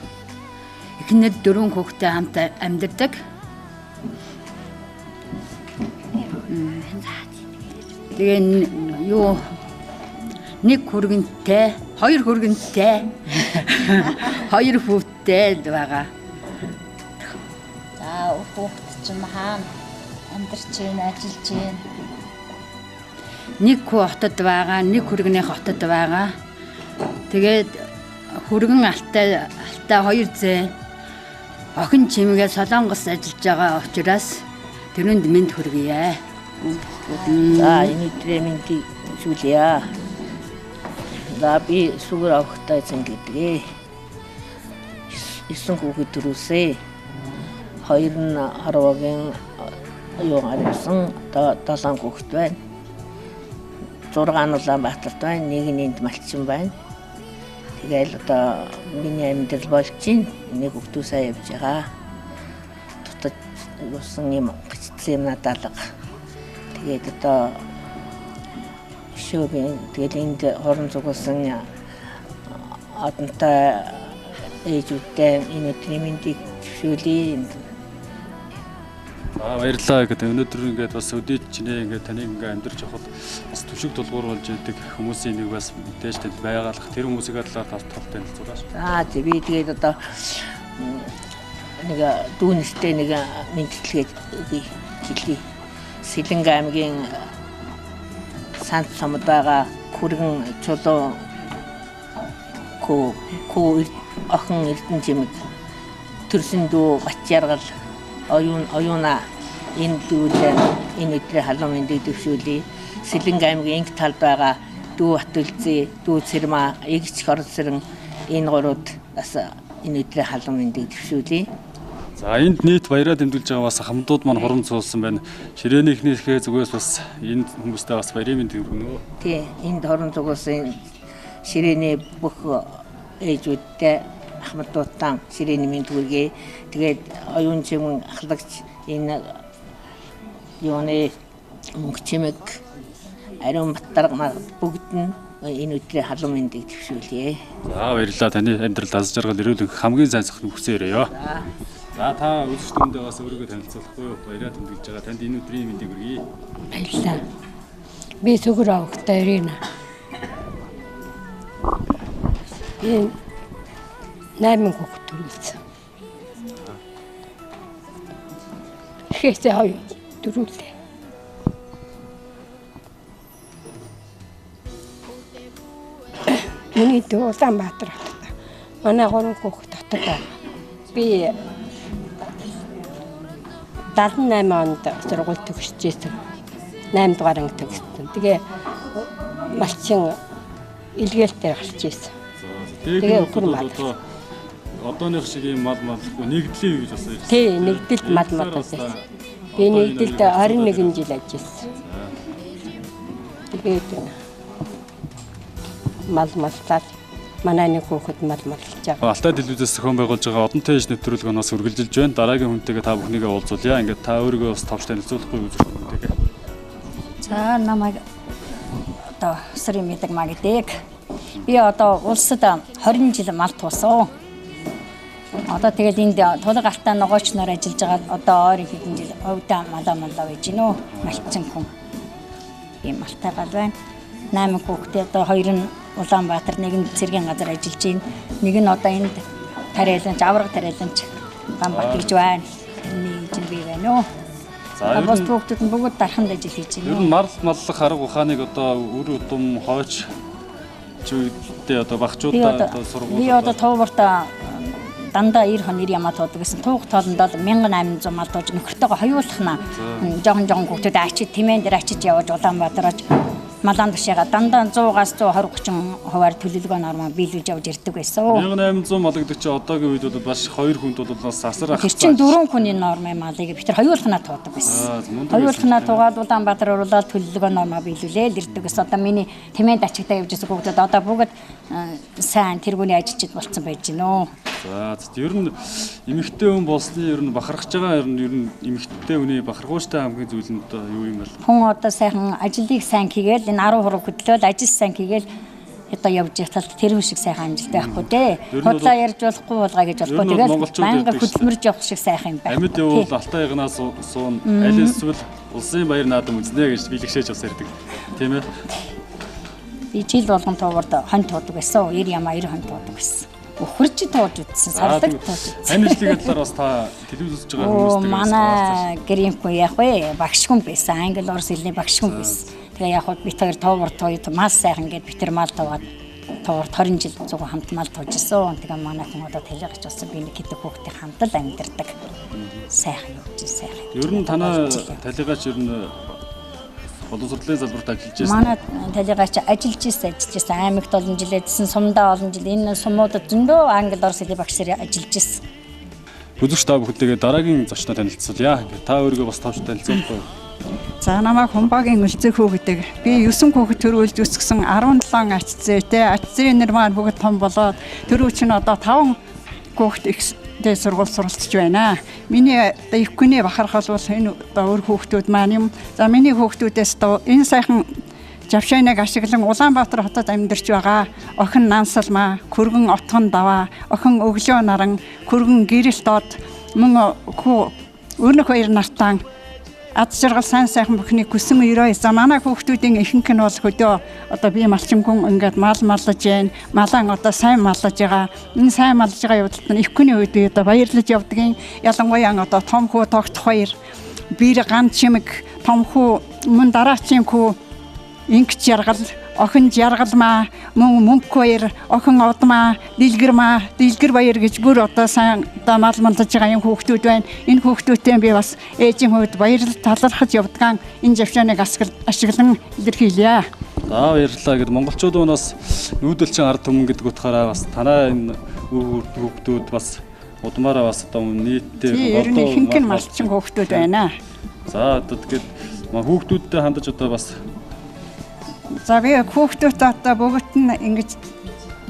Эхнэр 4 хүүхэдтэй хамт амьдардаг. Тэгээ юу нэг хүргэнтэй, 2 хүргэнтэй, 2 хүүхэдтэй байгаа. За хүүхэд чинь хаана амьдарч байна, ажиллаж байна? Нэг хүү хотод байгаа, нэг хүргэнийх хотод байгаа. Тэгээд хүргэн алтай 2 зэ. Охин чимгээ Солонгос ажиллаж байгаа учраас тэрүнд мэд хүргье. За энэ өдрөө мэндийг зүйлье. За би сүгэр авахтай зингээдгээ. 9 хүүхэд төрүүлсэн. 2 нь Харвагийн аюугаар ирсэн. 7 хүүхэд байна. 6 нь Улаанбаатарт байна. 1 нь энд Малчин байна. Тэгэл одоо миний амьдрал болж чинь нэг хүүхдүү сайн явж байгаа. Тутаж юусан юм гисцэн надалга. Тэгээд одоо шүүбэн тэгээд энд орон зугуулсан одонтой ээжүүдтэй энэ триминдийг зөвшөөрлийн. Баярлалаа гэдэг өнөөдөр ингээд бас өдөөж чинээ ингээд таныг ингээд амьдарч явахад бас түшиг тулгуур болж идэг хүмүүсийн нэг бас мэдээж тэнд байгалах тэр хүмүүсийн талаар бас толтой хэлцүүлээш. За би тэгээд одоо нэг дүүнэртэй нэг мэдтэлгээд хэлье. Сэлэнг аймгийн Сант Сомод байгаа хүргэн чулуу ко охин эрдэнэ жимэг төрсөн дүү Батяргал оюуна энэ дүүлээ энэ өдрийн халуун мэндийг төвшүүлье. Сэлэнг аймгийн инг талд байгаа дүү Батүлзээ, дүү Цэрмаа, эгч Хорцрэн энэ гурууд бас энэ өдрийн халуун мэндийг төвшүүлье. За энд нийт баяраа дэмжүүлж байгаа бас хамтууд маань хорон цуулсан байна. Ширээний эхнийхээ зүгээс бас энэ хүмүүстээ бас баярын мэнд хүргэнэ. Тий, энд хорон цугуулсан ширээний бүх ээжүүдтэй ахмадуудаа ширээний мэнд хүргэе. Тэгээд оюун чимэн ахлагч энэ юуны мөнгө чимэг ариун баттарга бүгд нь энэ өдрийн халуун мэндийг төвшүүлье. За баярлалаа, таны амьдрал аз жаргал эрүүл хамгийн сайн зохин хүсээрэй. За та үзэгчдүүндээ бас өөрийгөө танилцуулахгүй юу? Баяраа тэмдэглэж байгаа. Танд энэ өдрийн мэндийг хүргэе. Баярлалаа. Би сүгэр авахтай Ирина. Би 8 хүүхэд төрүүлсэн. Ихээсээ 2 төрүүлээ. Миний дүү Улаанбаатар хотод. Манай 3 хүүхэд хотод байна. Би 78 онд сургууль төгсөжсэн. 8 дугаар анги төгссөн. Тэгээ Малчин илгээлтээр гарч ирсэн. Тэгээ өхөр одооных шиг юм мал нэгдлийн гэж бас ярьсан. Тий, нэгдэлд мал байсан. Би нэгдэлд 21 жил ажилласан. Тэгээд маллал манай нэг хүүхэд маллж байгаа. Алтай телевизээс зохион байгуулж байгаа одонтой ээж нэвтрүүлгээс үргэлжилж байна. Дараагийн хүнтэйгээ та бүхнийгээ уулзуулъя. Ингээд та өөрийгөө бас товч танилцуулахгүй үзэгчдүүнтэйгээ. За намайг одоо Сэрийн мэдэг маа гэдэг. Би одоо улсад 20 жил мал туусан. Одоо тэгээд энд тулга алтаа ногооч нар ажиллаж байгаа одоо ойрын хэдэн жил өвдөө малаа байж гинөө. Малчин хүн. Ийм малтай гал байна. 8 хүүхдээ одоо 2 нь Улаанбаатар, нэг нь цэргийн газар ажиллаж байна. Нэг нь одоо энд тариаланч, авраг тариаланч Бамбат гэж байна. Нэг чинь би байна уу. За бос хүүхдүүд нь бүгд дарханд ажил хийж байна. Ер нь маллах арга ухааныг одоо үр удам хойч чүйдээ одоо багчуудаа одоо сургууль. Би одоо Товборта дандаа 90 хон 90 ямаа туудаг гэсэн. Туух тоолонд 1800 мал тууж нөхөртөөгөө хоёулахна. Жогон хүүхдүүд ачид тэмээн дээр ачиж явж Улаанбаатараж малан тушаага дандаа 100-аас 120-30 хувиар төлөвлөгөө нормаа биелүүлж явж ирдэг байсан. 1800 мал гэдэг чинь одоогийн үед бол бас 2 хүнд бол бас асар ах. Тэр чинь 4 хүний нормын малыг бид нар хоёулахнаа туудаг байсан. Хоёулахнаа туугаад Улаанбаатар оруулаад төлөвлөгөө нормаа биелүүлээд ирдэг гэсэн. Одоо миний тэмээнд ачигтаа явж байгаа хүүхдүүд одоо бүгд сайн тэргүүний ажилчид болцсон байж гинөө. За ер нь эмэгтэй хүн болсны ер нь бахархаж байгаа ер нь эмэгтэй хүний бахархууштай хамгийн зүйл нь юу юм бэ? Хүн одоо сайхан ажлыг сайн хийгээл энэ 10 хураг хөдлөөл ажил сайн хийгээл одоо явж байхад тэр хүн шиг сайхан амжилттай байхгүй дээ. Худлаа ярьж болохгүй болгоо гэж болохгүй. Тэгээд манга хөдөлмөрж явах шиг сайхан юм байна. Амьд явбал Алтай ягнаас суун аль эсвэл улсын баяр наадам үзнэ гэж бэлгшээж бас ярьдаг. Тийм ээ. Би жил болгон туугард хонь туудаг байсан. 90 ямаа 90 хонь туудаг байсан. Өхөрч тууж үзсэн, сардаг тууж үзсэн. Энэ жилийн талаар бас та телевиз үзэж байгаа хүмүүстэй манай гэрийнхэн яг вэ багш хүн байсан. Англи орос хэлний багш хүн байсан. Тэгээ яг хөө бид хоёр туур мал сайхан гээд бид тэр мал туугаад туур 20 жил зүг хамт мал тууж исэн. Тэгээ манай хүн одоо тэлэгч болсон би нэг хэдэн хүүхдээ хамтал амьдэрдэг. Сайхан явж сайхан. Ер нь танаа талигач ер нь болон судлалын салбарт ажиллаж байсан. Манай талигач ажиллаж байсан. Аймагт олон жил ажилласан, сумдаа олон жил энэ сумуудад зөндөө англи орос хэлний багшаар ажиллаж байсан. Үзэгч та бүхэндээ дараагийн зочноо танилцуулъя. Та өөрийгөө бас тавч танилцуулъя. За намайг Хумбагийн үлзэг хүү гэдэг. Би 9 хүүхэд төрүүлж өсгсөн 17 ач зээтэй. Ач зээний нэр маань бүгд том болоод төрүүч нь одоо 5 хүүхэд ихтэй сургууль суралцж байна. Миний одоо ивкүний бахархал бол энэ одоо өөр хүүхдүүд маань юм. За миний хүүхдүүдээс одоо энэ сайхан Жавшааныг ашиглан Улаанбаатар хотод амьдарч байгаа. Охин Нансалмаа, Көргөн Отгон Даваа, охин Өглөө Наран, Көргөн Гэрэлт Од, мөн өөрнөх хоёр нартан ад жаргал сайхан бүхний хүссэн өрөө. За манай хүүхдүүдийн ихэнх нь бол хөдөө одоо би малчингүн ингээд мал маллаж байна. Малан одоо сайн маллаж байгаа. Энэ сайн маллаж байгаа явдлууд нь ихэнхний үед одоо баярлаж явдгийн. Ялангуяа одоо том хүү тогтох хоёр бир ган чимэг том хүү мөн дараачийн хүү инг жаргал охин жаргалмаа мөн мөнгө баяр охин одмаа дэлгэр баяр гэж бүр одоо сайн одоо мал маллаж байгаа юм хүүхдүүд байна. Энэ хүүхдүүдтэй би бас ээжийн хувьд баярлал талархаж явдгаан энэ Жавшааныг ашиглан илэрхийлье. За баярлалаа гэд монголчууд уунаас нүүдэлчин ард түмэн гэдэг утгаараа бас танаа энэ хүүхдүүд бас удмаараа бас одоо нийтдээ одоо ихэнх нь малчин хүүхдүүд байна. За одоо тэгээд хүүхдүүдтэй хандаж одоо бас за би хүүхдүүд одоо бүгд нь ингэж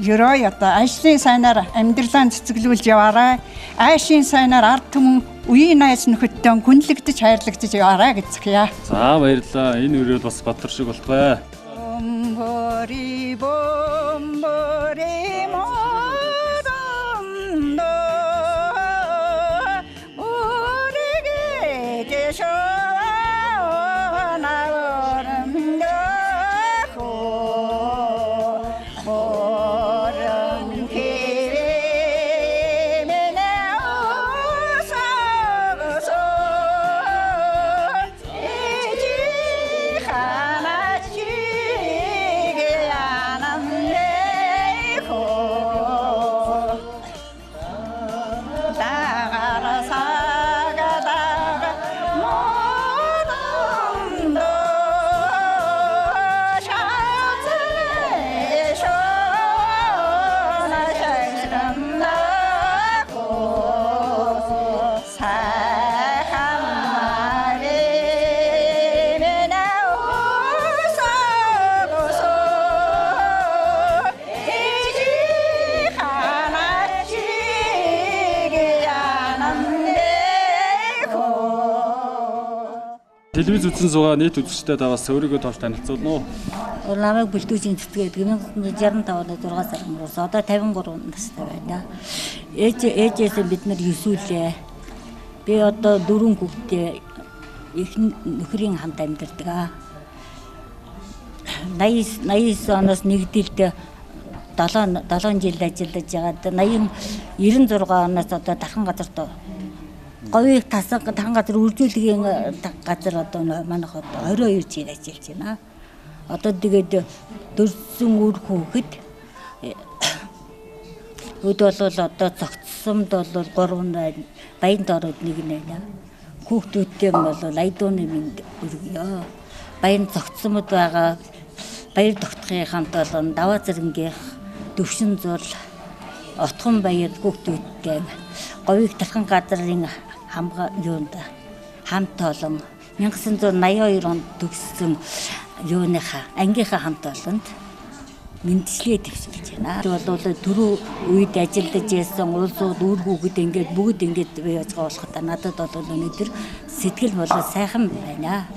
ерөө одоо ажлын сайнаар амьдралаа цэцгэлүүлж яваарай. Айшийн сайнаар ард түмэн үеийн найз нөхөдтэй хүнлэгдэж хайрлагдаж яваарай гэж захиа. За баярлалаа. Энэ өрөөл бас бадар шиг болтугай. Телевиз үзсэн суугаа нийт үзэгчдэд бас өөрийгөө тооч танилцуулна уу? Намайг бүлдүүжийн цэцгээд 1965 онд 6 сарын 3-нд одоо 53 настай байна. Ээжээс бид нар 9 үлээ. Би одоо 4 хүүхэдтэй их нөхрийн хамт амьдардаг. 89 оноос нэгдэлд 7 жил ажиллаж байгаад 96 оноос одоо дархан газарт говийг тасаг тархан газар үржүүлгийн газар одоо манайх одоо 22 жил ажиллаж байна. Одоо тэгээд дөрсөн үр хүүхэд өд бол одоо цогцсомд бол 3 Баянтооройд нэг байна. Хүүхдүүдтэй бол Айдууны минь өргөё. Баян цогцсомд байгаа баяр тогтохын хамт бол даваа зэрэнгийнх Дөвшин зул Отхон баяр хүүхдүүдтэй говийг тархан газрын хамт олон 1982 онд төгссөн юуныхаа ангийнхаа хамт олонд мэндчлээ төвшүүлж байна. Тэр бол түрүү үед ажиллаж байсан улсууд үр хүүхэд ингээд бүгд ингээд бий яаж байгаа болохоо надад бол өнөөдөр сэтгэл болоо сайхан байна.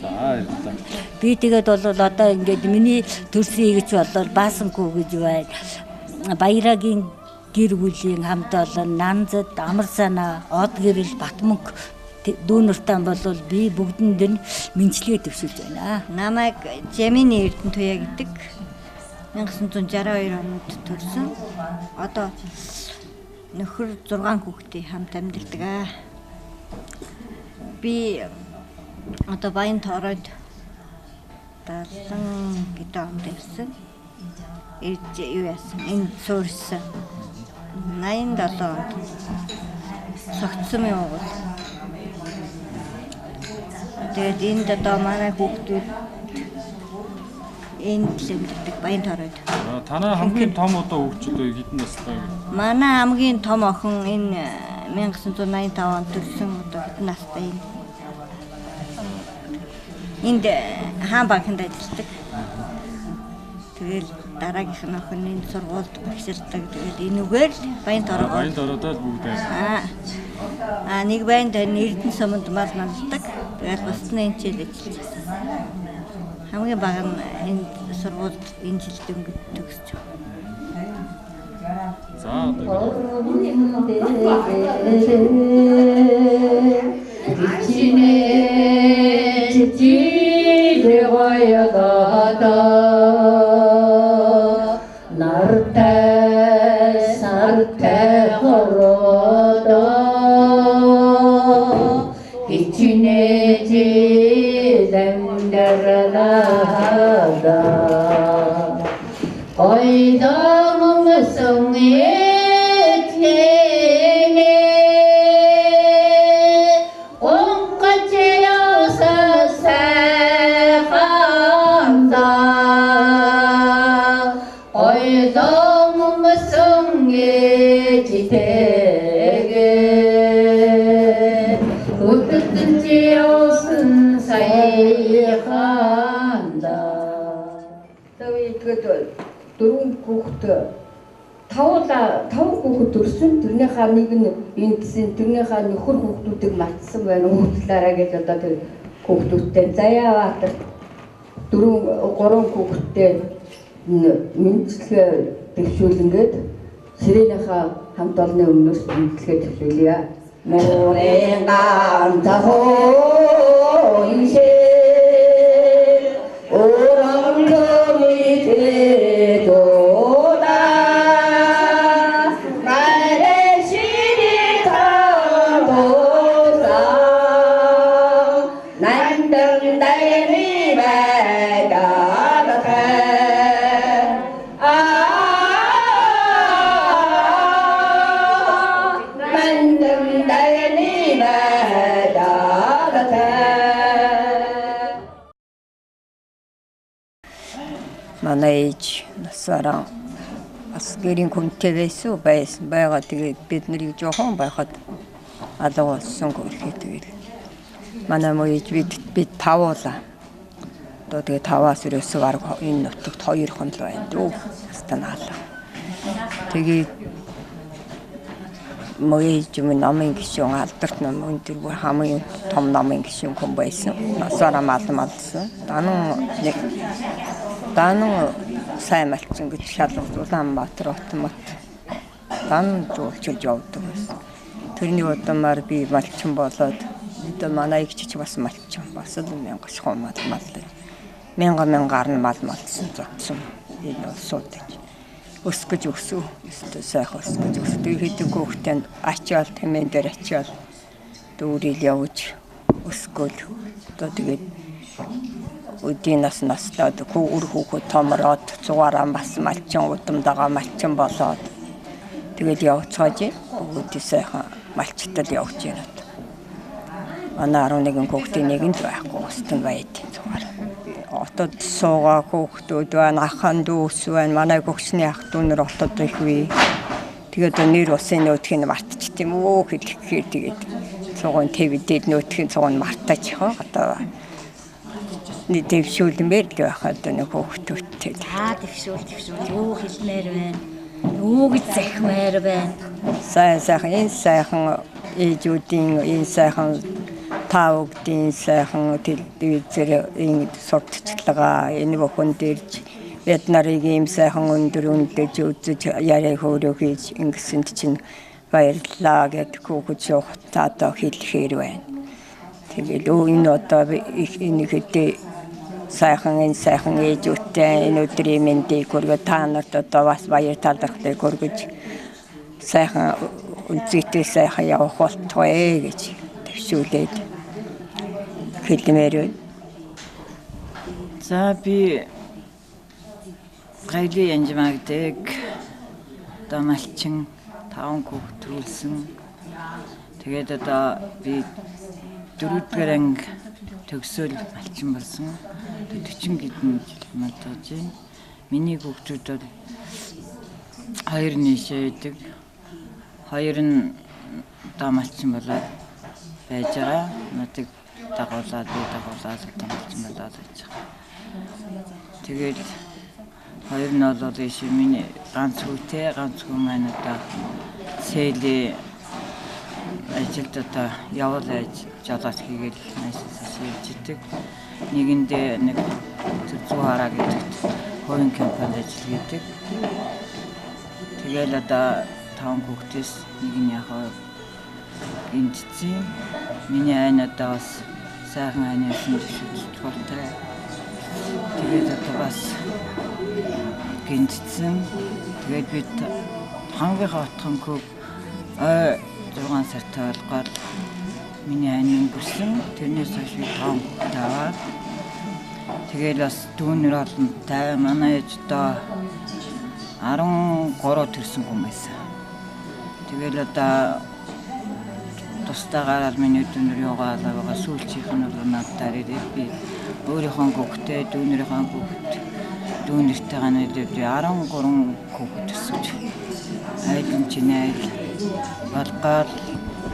За баярлалаа. Би тэгээд бол одоо ингээд миний төрсөн эгч бол Баасангүй гэж байна. Баярагийн гэр бүлийн хамт олон Нанзад, Амар санаа, Од гэрэл, Батмөнх дүүнэртэн бол би бүгдэнд нь мэнчилгээ төвшүүлж байна. Намайг Жамины Эрдэнэтуяа гэдэг 1962 онд төрсөн. Одоо нөхөр 6 хүүхдийн хамт амьдардаг. Би одоо Баянтооройд 70 гэдэг онд ирсэн. Юу яасан? Энэ суурьсан. 87 онд согтсон юм уу? Тэгээд энд одоо манай хүүхдүүд энд л амьдардаг Баянтооройд. Танай хамгийн том одоо хүүхдүүд хэдэн настай вэ? Манай хамгийн том охин энэ 1985 онд төрсэн одоо хэдэн настай юм. Энд хаан банкнд ажилладаг. Тэгэл дараагийнх нь охин энд сургуульд багшилдаг. Тэгэл энүүгээр Баянтоорой. Баянтооройд л бүгд байна. Нэг байнд Эрдэнэ суманд мал малдаг. Тэгэл бусд нь энэ жил ажиллаж байна. Хамгийн бага нь энэ сургуульд энэ жилд өнгөд төгсөж байна. За одоо дөрвөн хүүхэд таван хүүхэд төрсөн. Тэрнийхээ нэг нь эндсэн, тэрнийхээ нөхөр хүүхдүүдийг мартсан байна. Хүүхдлээрээ гэж одоо тэр хүүхдүүдтэй Заяаваатар гурван хүүхэдтэй мэнчилгээ төвшүүлэнгээд сирээнийхээ хамт олонны өмнөөс мэнчилгээ төвшүүлье. Морин гантахоо иншээ манай ээж насаараа бас гэрийн хүнтэй байсан байгаа. Тэгээд бид нарыг жоохон байхад алга болсон гэх тэгээд манай ээж бид тавуулаа. Одоо тэгээд таваас өрөөсөө арга энэ нутагт 2 хон л байна дөө. Станаалаа. Тэгээд ээж юм намын гişүүн алдарт нам өндөр хамгийн том намын гişүүн хүн байсан. Насаараа малсан. Дан сайн малчин гэж шалгаж Улаанбаатар Отмот дан жуулчилж явдаг байсан. Тэрний удамаар би малчин болоод одоо манай эгч бас малчин бас л 1000 шхуу мал 1000 нь малсан зогсон. Энэ суудаж өсгөж өсөв. Сайхан өсгөж өсөв. Хэдэн хүүхдтэй ачаал тэмээн дээр ачаал дүүрэл явж өсгөл. Одоо тэгээд үдийн настай үр хүүхэд томроод цугаараа бас малчин удамдагаа малчин болоод тэгээд явцгааж бүгд сайхан малчтал явж байна. Манай 11 хүүхдийн нэг нь байхгүй устын байд цугаар. Отод суугаа хүүхдүүд байна, ахын дүүс байна. Манай гөгчний ах дүүнэр отод их вэ. Тэгээд нэр усын нөтгийг мартчих тийм үү гэхээр тэгээд цугын твэдэл нөтгийн цугыг мартаач хаа одоо дэвшүүлмээр л байхад нэг хүүхдүүдтэй. Дэвшүүл юу хэлмээр байна. Юу гэж захимаар байна. Сайхан энэ сайхан ээжүүдийн энэ сайхан таавдын сайхан телевизээр ингэ сурталчилгаа энэ бүхэн дэрж бид нарыг ийм сайхан өндөр үндэж үзэж яриа хөөрөө хийж ингэсэнд чинь баярлалаа гэдэг хүүхэд шуухтаа хэлэхээр байна. Тэгээд энэ одоо энэ хэдий сайхан ээжүүдтэй энэ өдрийн мэндийг хүргэж та нарт одоо бас баяр талархлыг хүргэж сайхан үнцгийтэй сайхан явах болтугай гэж төвшүүлээд хэлмээр байна. За би гайли янжмагдаг дамалчин 5 хүүхэд төрүүлсэн. Тэгээд одоо би 4-р анги төгсөөл малчин болсон. 40 хэдэн жил мартаж байна. Миний хүүхдүүд бол 2 нийшээ идэг. 2 нь дамалчин болоод байж байгаа. Надад дагуулаад дамалчин болоод байж байгаа. Тэгээд 2 нь бол иши миний ганц хүү маань одоо цэлийн ажилд одоо явуулж жолооч хийгээл наашаас шилждэг. Нэгэндээ нэг зүү хараа гэдэгт хувийн компанид ажил хийдэг. Тэгэл одоо 5 хүүхдээс нэг нь яхаа гинцсэн. Миний айн одоо бас сайхан айн ясан зүйлтэй. Тэгээд одоо бас гинцсэн. Тэгээд бид хамгийн хотхонгүй 6 сартай болгоод миний айн өнгөрсөн. Тэрнээс хойш би 5 хүүхэд аваад тэгээд бас дүүнэр олонтой манай ээж одоо 13 төрсөн хүн байсан. Тэгээд одоо тустаагаар миний дүүнэр яваалаа байгаа сүүлчийнх нь бол надад ирээд би өөрийнхөө хүүхдээ дүүнэрийнхээ хүүхэд дүүнэртэйгээ нийлээд 13 хүүхэд төсөж айлын чинээ балгаар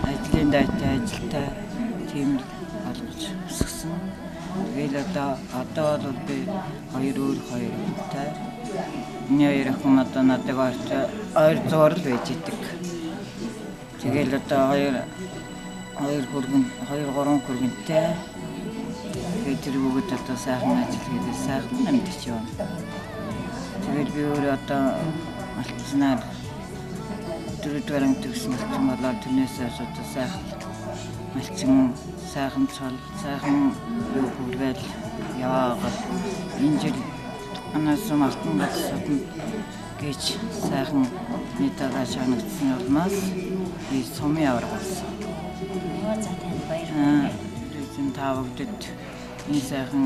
ажлын дайтай ажилтай тийм болгож өсгсөн. Тэгэл одоо бол би 2 хүүхэдтэй. Миний 2 охин одоо надад ойр зурл байж идэг. Тэгэл одоо 2 хүргэнтэй. Тэгээд тэр бүгд одоо сайхан ажил хийдэг, сайхан амьдч юм. Тэгэл би өөрөө одоо алтснаар 4-р анги төгсөн болоод тэрнээс одоо сайхан малчин сайхан цол сайхан юу хүргээл яваагаад энэ жил анаас мартан батсад гэж сайхан нийтээ шанагдсан улмаас би сумын аврагсан. За танд баярлалаа. Эзэн таавагдад энэ сайхан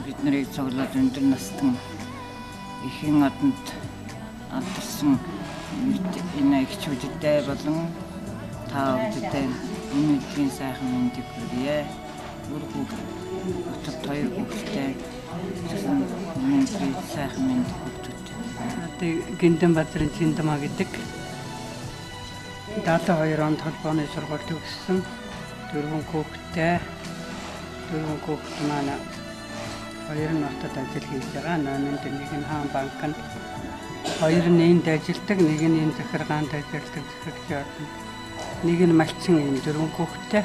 бид нарыг цуглаад өндөр настан ихэн одонд алдарсан энэ ихчүүдтэй болон таавагдтай энэ өдрийн сайхан мэндийг хүргье. Өөр хүүхэд 2 хүүхэдтэй энэ сайхан мэнд хүүхдүүд. Гинтэн Бадрын Чиндамаа гэдэг 72 онд холбооны сургууль төгссөн 4 хүүхэдтэй. 4 хүүхэд маань 2 нь хотод ажил хийж байгаа. Найманд нэг нь хаан банкнд 2 нь энд ажилладаг, нэг нь энэ захиргаанд ажилладаг захирагч. Нэг нь малчин юм 4 хүүхэдтэй.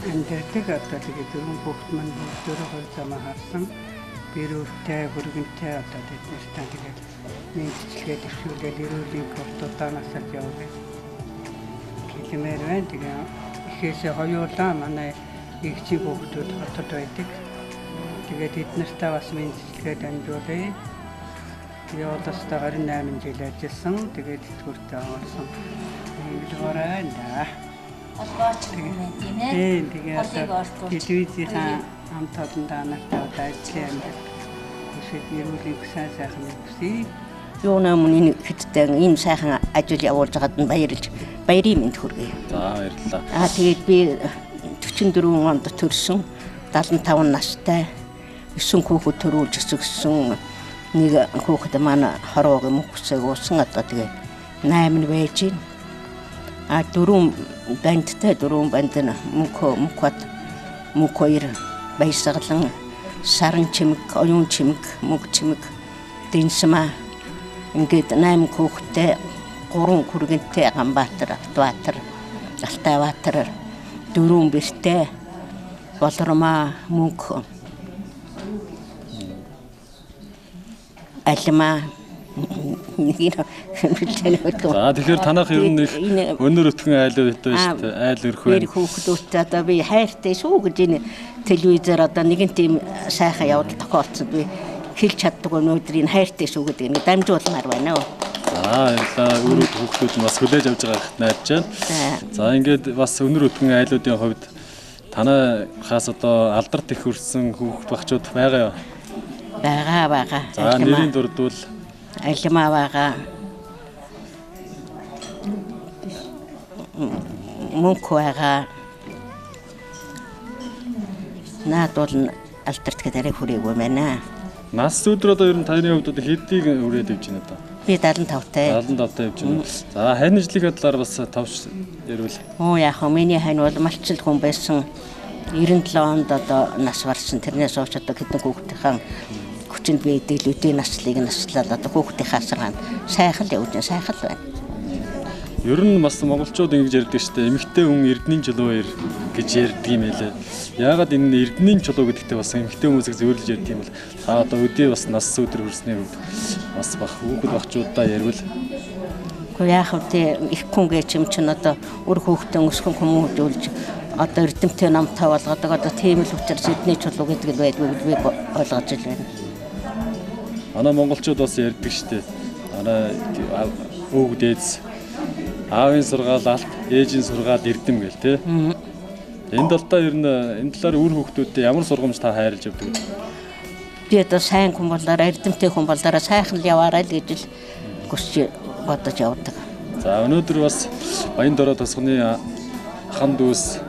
Энд дэрдэг одоо тэгээд 4 хүүхэд маань өөрөөр замаа харсан. Гэр бүлтэй, хөргөнтэй одоо тэднэртэй тэгээд мэдчилгээ төвшүүлээд эрүүлийн куртуудаанаас л явуулаад хэлмээр байна. Тэгээд ихээсээ хоёулаа манай игчийн хүүхдүүд хотод байдаг. Тэгээд эднэртэй бас мэдчилгээ дамжуулъя. Явуулстай 28 жил ажилласан. Тэгээд тэтгэвртэй авсан. Ийм л байна. Холбооч юм тийм ээ. Тэгээд телевизийн хамт олондоо нартай ажлын амьд үсэд эрүүлийн сайн сайхан үсээ. Юунаа мөн хэдтэй ийм сайхан ажил явуулж байгаад нь баярын мэнд хүргэе. За баярлалаа. Тэгээд би 44 онд төрсөн 75 настай 9 хүүхэд төрүүлж өсгсөн. Нэг хүүхэд маань хороогийн мөхсөг уусан одоо тэгээд 8 нь байж байна. 4 бандтай 4 банд нь мөнх 2 баясгалан саран чимэг, оюун чимэг, мөг чимэг, дэнсмаа ингээд 8 хүүхэдтэй 3 хүргэнтэй Ганбаатар, Автбаатар Алтайбаатараар 4 бэртэй болормаа мөнх алимаа тэгэхээр танах ер нь их өнөр өтгөн айлууд өгдөө шүү дээ. Айл өрх байна. Хүүхдүүдтэй одоо би хайртай шүү гэж энэ телевизээр одоо нэгэн тийм сайхан явдал тохиолдсон. Би хэлж чаддаг өнөөдөр энэ хайртай шүү гэдэг ингэ дамжуулмаар байна уу. Ялаа өөрөө хүүхдүүд нь бас хүлээж авч байгаа хэрэг найдаж байна. За ингээд бас өнөр өтгөн айлуудын хувьд танахаас одоо алдарт их хүрсэн хүүхд багчууд байгаа юу? Байгаа. За нэрийн дурдвал алимаа байгаа. Мөнх байгаа. Наад бол алдарт гэдэг хүрээгүй байна. Нас өдөр одоо ер нь таны хувьд одоо хэдийг хүрээд явж байна одоо? Би 75-тай. 75-тай явж байна. За хань ажлын талаар бас тавш ярил. Яг миний хань бол малчил хүн байсан. 97 онд одоо нас барсан. Тэрнээс хойш одоо хэдэн хүүхдийн хүчинд байдаг үдийн наслыг наслаад одоо хүүхдийн хасаргаанд сайхан л явж сайхан л байна. Ер нь бас монголчууд ингэж ярьдаг шүү дээ. Эмэгтэй хүн эрдэнийн чулуу гэж ярьдаг юм байлээ. Яагаад энэ эрдэнийн чулуу гэдэгтээ бас эмэгтэй хүмүүсийг зөөрлөж ярьдаг юм бол одоо өдөө бас нас өдөр хүрснээр үед бас бах хүүхэд багчуудаа ярил. Гэхдээ яах вэ? Их хүн гэж юм чинь одоо үр хүүхдэн өсгөн хүмүүжүүлж одоо эрдэмтэй намтай болгодог одоо тийм л учраас эрдэнийн чулуу гэдэг л байдгүй би ойлгож байна. Манай монголчууд бас ярьдаг шүү дээ. Манай өвөг дээдс аавын сургаал алт, ээжийн сургаал эрдэм гэл тээ. Энэ талдаа ер нь энэ талаар үр хүүхдүүдэд ямар сургамж та хайрлаж явдаг вэ? Би одоо сайн хүн болоороо эрдэмтэй хүн болоороо сайхан л яваарай л гэж л хүсч бодож явдаг. За өнөөдөр бас Баянтоорой тосгоны ахан дүүс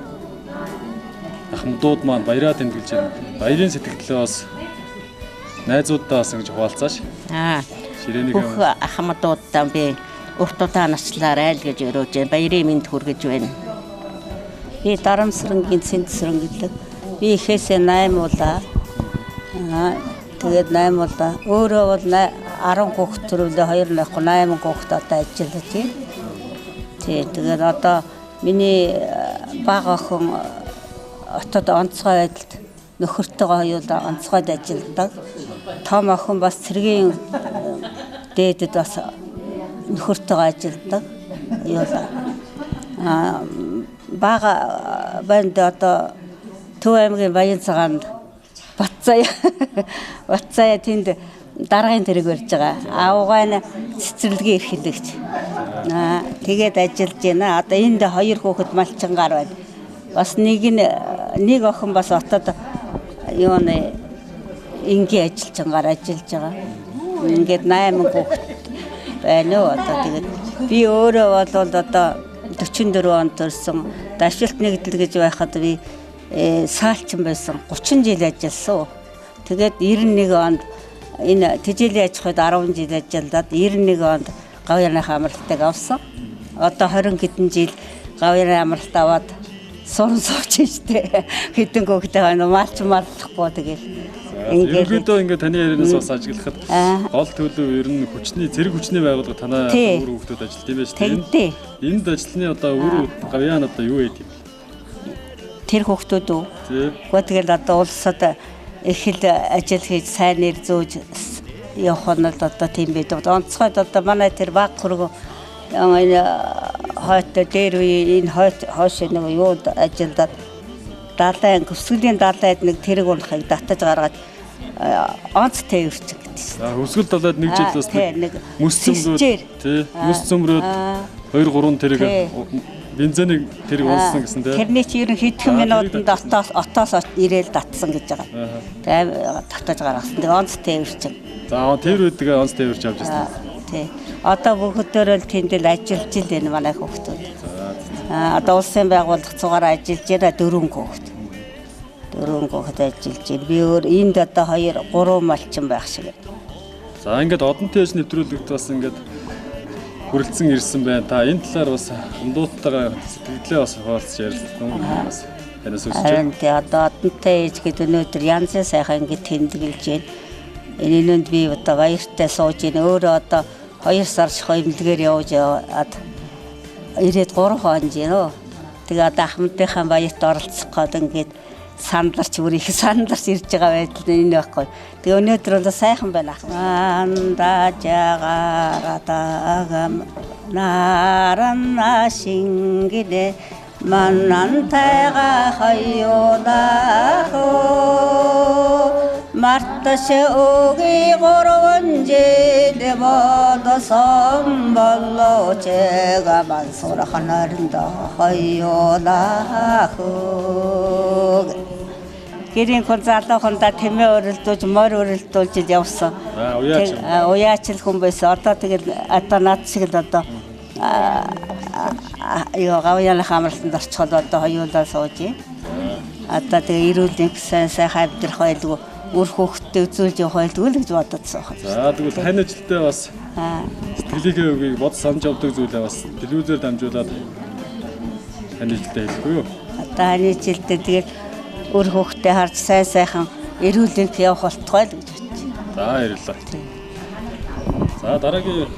ахмадууд маань баяраа тэмдэглэж байна. Баярын сэтгэлдээ бас найзуудаа бас ингэж хуваалцааш. Бүх ахмадуудаа би урт удаа наслаарай л гэж өрөөж баярын мэнд хүргэж байна. Би Дарамсрангийн Цэнтсрэн гэдэг. Би ихээсээ 8 удаа. Тэгээд 8 удаа. Өөрөө бол 10 хүүхэд төрүүлээ 2 нөхөд 8 хүүхэд одоо ажиллаж байна. Тэгээд одоо миний бага охин отод онцгой байдалд нөхөртөөгөө хоёулаа онцгойд ажилладаг. Том охин бас цэргийн дээдэд бас нөхөртөөгөө ажилладаг. Бага банд одоо Төв аймгийн Баян цагаанд Батцая тэнд даргын тэрэг барьж байгаа. Аавгаа нь цэцэрлэгийн эрхлэгч. Тэгээд ажиллаж байна. Одоо энд 2 хүүхэд малчингаар байна. Бас нэг охин бас отод юуны ингийн ажилчингаар ажиллаж байгаа. Ингээд 8 хүүхэд байна уу одоо тэгээд би өөрөө бол одоо 44 онд төрсөн. Давшилт нэгдэл гэж байхад би саалчин байсан. 30 жил ажилласан. Тэгээд 91 онд энэ тэжээлийн аж ахуйд 10 жил ажиллаад 91 онд гавьяаныхаа амралтыг авсан. Одоо 20 хэдэн жил гавьяаны амралт аваад суран сууж штэ. Хэдэн хүүхдээ байна малч марлахгүй тэгэл. Ерөнхийдөө ингээд таны ярианаас бас ажиглахад гол төлөв ер нь зэрэг хүчний байгууллага танаа үр хүүхдүүд ажилт юм байна шүү дээ. Энд ажлын одоо үр гавьяан одоо юу гэдэг юм? Тэр хүүхдүүд үү? Тэгэл одоо улсад их л ажил хийж сайн нэр зөөж явах нь одоо тийм байдаг. Онцгойд одоо манай тэр баг хөргөө энэ хойт дээр үе энэ хойш нэг юу ажилдаад даалайн өсгөлийн даалайд нэг тэрэг унахыг татаж гаргаад онц тээвэрч гэдэг. Өсгөл далайд нэг жил бас нэг мөс цөмрөөд 2-3 тэрэг бензинийг тэрэг унсан гэсэн тийм. Тэрний чи ерөн хэдхэн минутанд отоос ирээл татсан гэж байгаа. Тэгээд татаж гаргасан. Тэгээ онц тээвэрч. За тэр үедээ онц тээвэрч авч байсан. Тий. Одоо бүгдөө л тэнд л ажиллаж байна манай хүүхдүүд. Одоо улсын байгууллага цугаар ажиллаж байна 4 хүүхэд. 4 хүүхэд ажиллаж байна. Би өөр энд одоо 2-3 малчин байх шиг. За ингээд одонтой ээж нэвтрүүлэгт бас ингээд хүрэлцэн ирсэн байна. Та энэ талаар бас хамдуудтайгаа сэтгэлдээ бас хуваалцж ярилцсан бас танаас үсэж байна. Тэгээ одоо одонтой ээж гэдэг өнөөдөр янзын сайхан ингээд тэмдэглэж байна. Энэнд би одоо баяртай сууж байна. Өөрөө одоо 2 сар шихо имлэгээр явж ирээд 3 хоног байна. Тэгээ одоо ахмадынхаа баярт оролцох гээд ингээд сандарч бүр их сандарч ирж байгаа байдал энэ байхгүй. Тэгээ өнөөдөр бол сайхан байна. Андажаагарадагам нарана шингилэ манантайга хаяолахо марташе оги горонжэдэ бодосон болло чега мансура ханарында хаяолахо гэрийн концертоохонда тэмээ өрөлдүүлж морь өрөлдүүлж явсан. Уяачл хүн байсан. Одоо тэгэл одоо над шиг л одоо гавьяаны хамралтанд орчиход одоо хоёулаа сууж. Одоо тэгээ ирүүлэн сайн хайвдрах байлгүй үр хөвгтөө үзүүлж явах байлгүй л гэж бододсон. За тэгвэл тань ажилдаа бас сэтгэлийнхээ үгийг бод санаж авдаг зүйлээ бас телевизээр дамжуулаад тань ажилдаа хэлэхгүй юу? Одоо таны ажилдаа тэгээд үр хөвгтөө харж сайхан ирүүлэн явах болтгой л гэж бодчих. За баярлалаа. За дараагийн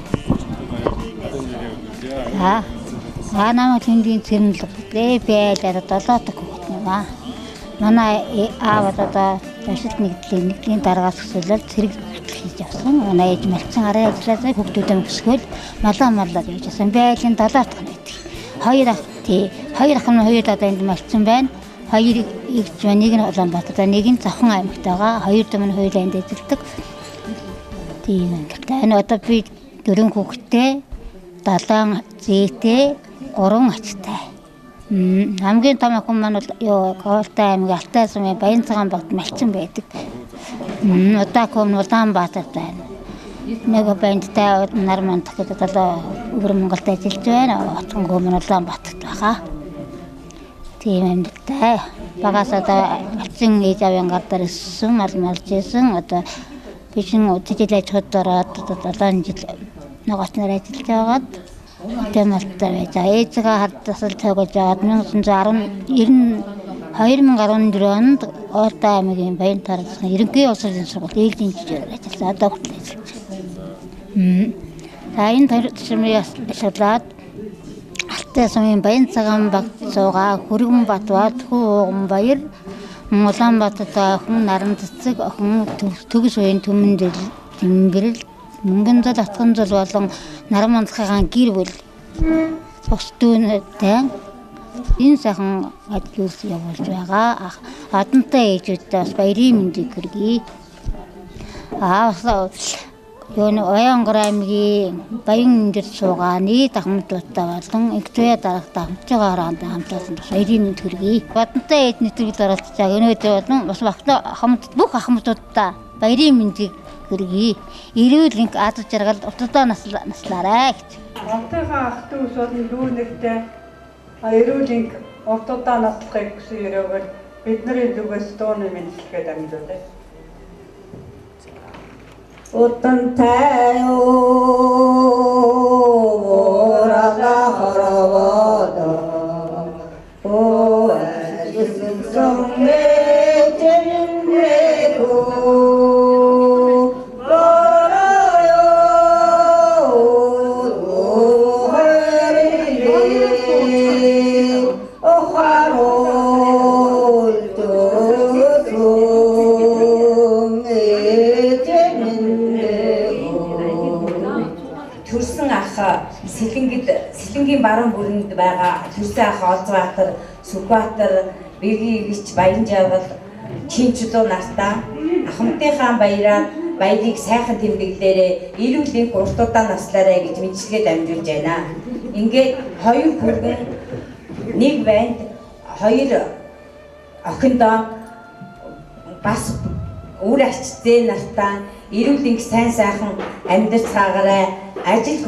намайг тэндийн цэрнэл байлаа 7 дахь хүүхэд юм аа. Манай аав одоо ашиг нэгдлийн дараагаас өсөлөл цэрэг хийж авсан. Манай ээж малчин арай ажилласаа хүүхдүүдээ өсгөөл малаа явжсэн. Байлын 7 дахь нь байдаг. Хоёр ах нь хоёр одоо энд малчин байна. Хоёр игч нэг нь Улаанбаатар, нэг нь Завхан аймагт байгаа. Хоёр дом нь хоёулаа энд ажилладаг. Тийм ингээд. Одоо би 4 хүүхэдтэй 7 зээтэй 3 ачтай. Хамгийн том охин маань бол Гоолтай аймгийн Алтай сумын Баянцагаан багт малчин байдаг. Одоо хүн Улаанбаатарт байна. Нэг бандтай нар маань дахиад одоо өвөр Монголд ажиллаж байна. Отгон хүмүүс Улаанбаатарт байгаа. Тийм юм даа. Багаас одоо малчин ээж авийн гардар өссөн, малж ийсэн. Одоо бичин үтжил ажиход ороод 7 жил ногоос нар ажиллаж байгаад тэмэлтэй байж байгаа. Ээжигээ хардасал цогож аваад 2014 онд Ортой аймгийн Баянтарсан ерөнхий улсын сургууль ээлжийн жижигээр ажилласан. Одоо хүртэл ажиллаж байна. За энэ төрөлмийн ашиглаад Алтай сумын Баянцагаан багт суугаа Хүргэн Батбат Хүүгэн баяр Улаанбаатарт охин наран цэцэг охин төгс үеийн түмэн дэмбэрэл мөнгөн зал атган зал болон наран манцхан гэр бүл бус дүүнтэй энэ сайхан ажлууд явуулж байгаа. Адантай ээжүүдтэй бас баярын мэндийг хүргэе. Оянгор аймгийн Баян дээр суугааны дахмтуудтай болон Игтвэ дарагт хамтж байгаа хамтсан баярын мэнд хүргэе. Адантай ээж нэвтрүүлэгт оролцож байгаа. Өнөөдөр болон бас бүх ахмадуудтай баярын мэндийг хүргэе. Эрүүл энх ад жаргал утгатай наслаарай гэж. Онтойхоо ах トゥ ус болон дүү нэртэй эрүүл энх утгатай наслахыг хүсэн өрөөгөл бидний зүгээс дууны мэдлэгээ дамжуулъя. 오던타요 오라가 걸어보다 오아지승성내 재밌네고 걸어요 오하리리 오화롤 төрсөн ах сэлэнгийн баруун бүрэнд байгаа төрсөн ах Олзбаатар, Сүрбаатар, Бэгийгч, Баянжаргал, Чинчлуу нартаа ахмадынхаа баярыг сайхан тэмдэглээрээ эрүүл энх уртудаа наслаарай гэж мэдлэгээ дамжуулж байна. Ингээд хоёр бүргэн нэг банд хоёр охиндоо бас үр ачтай нартаа эрүүл энх сайхан амьдарч цаагараа ажил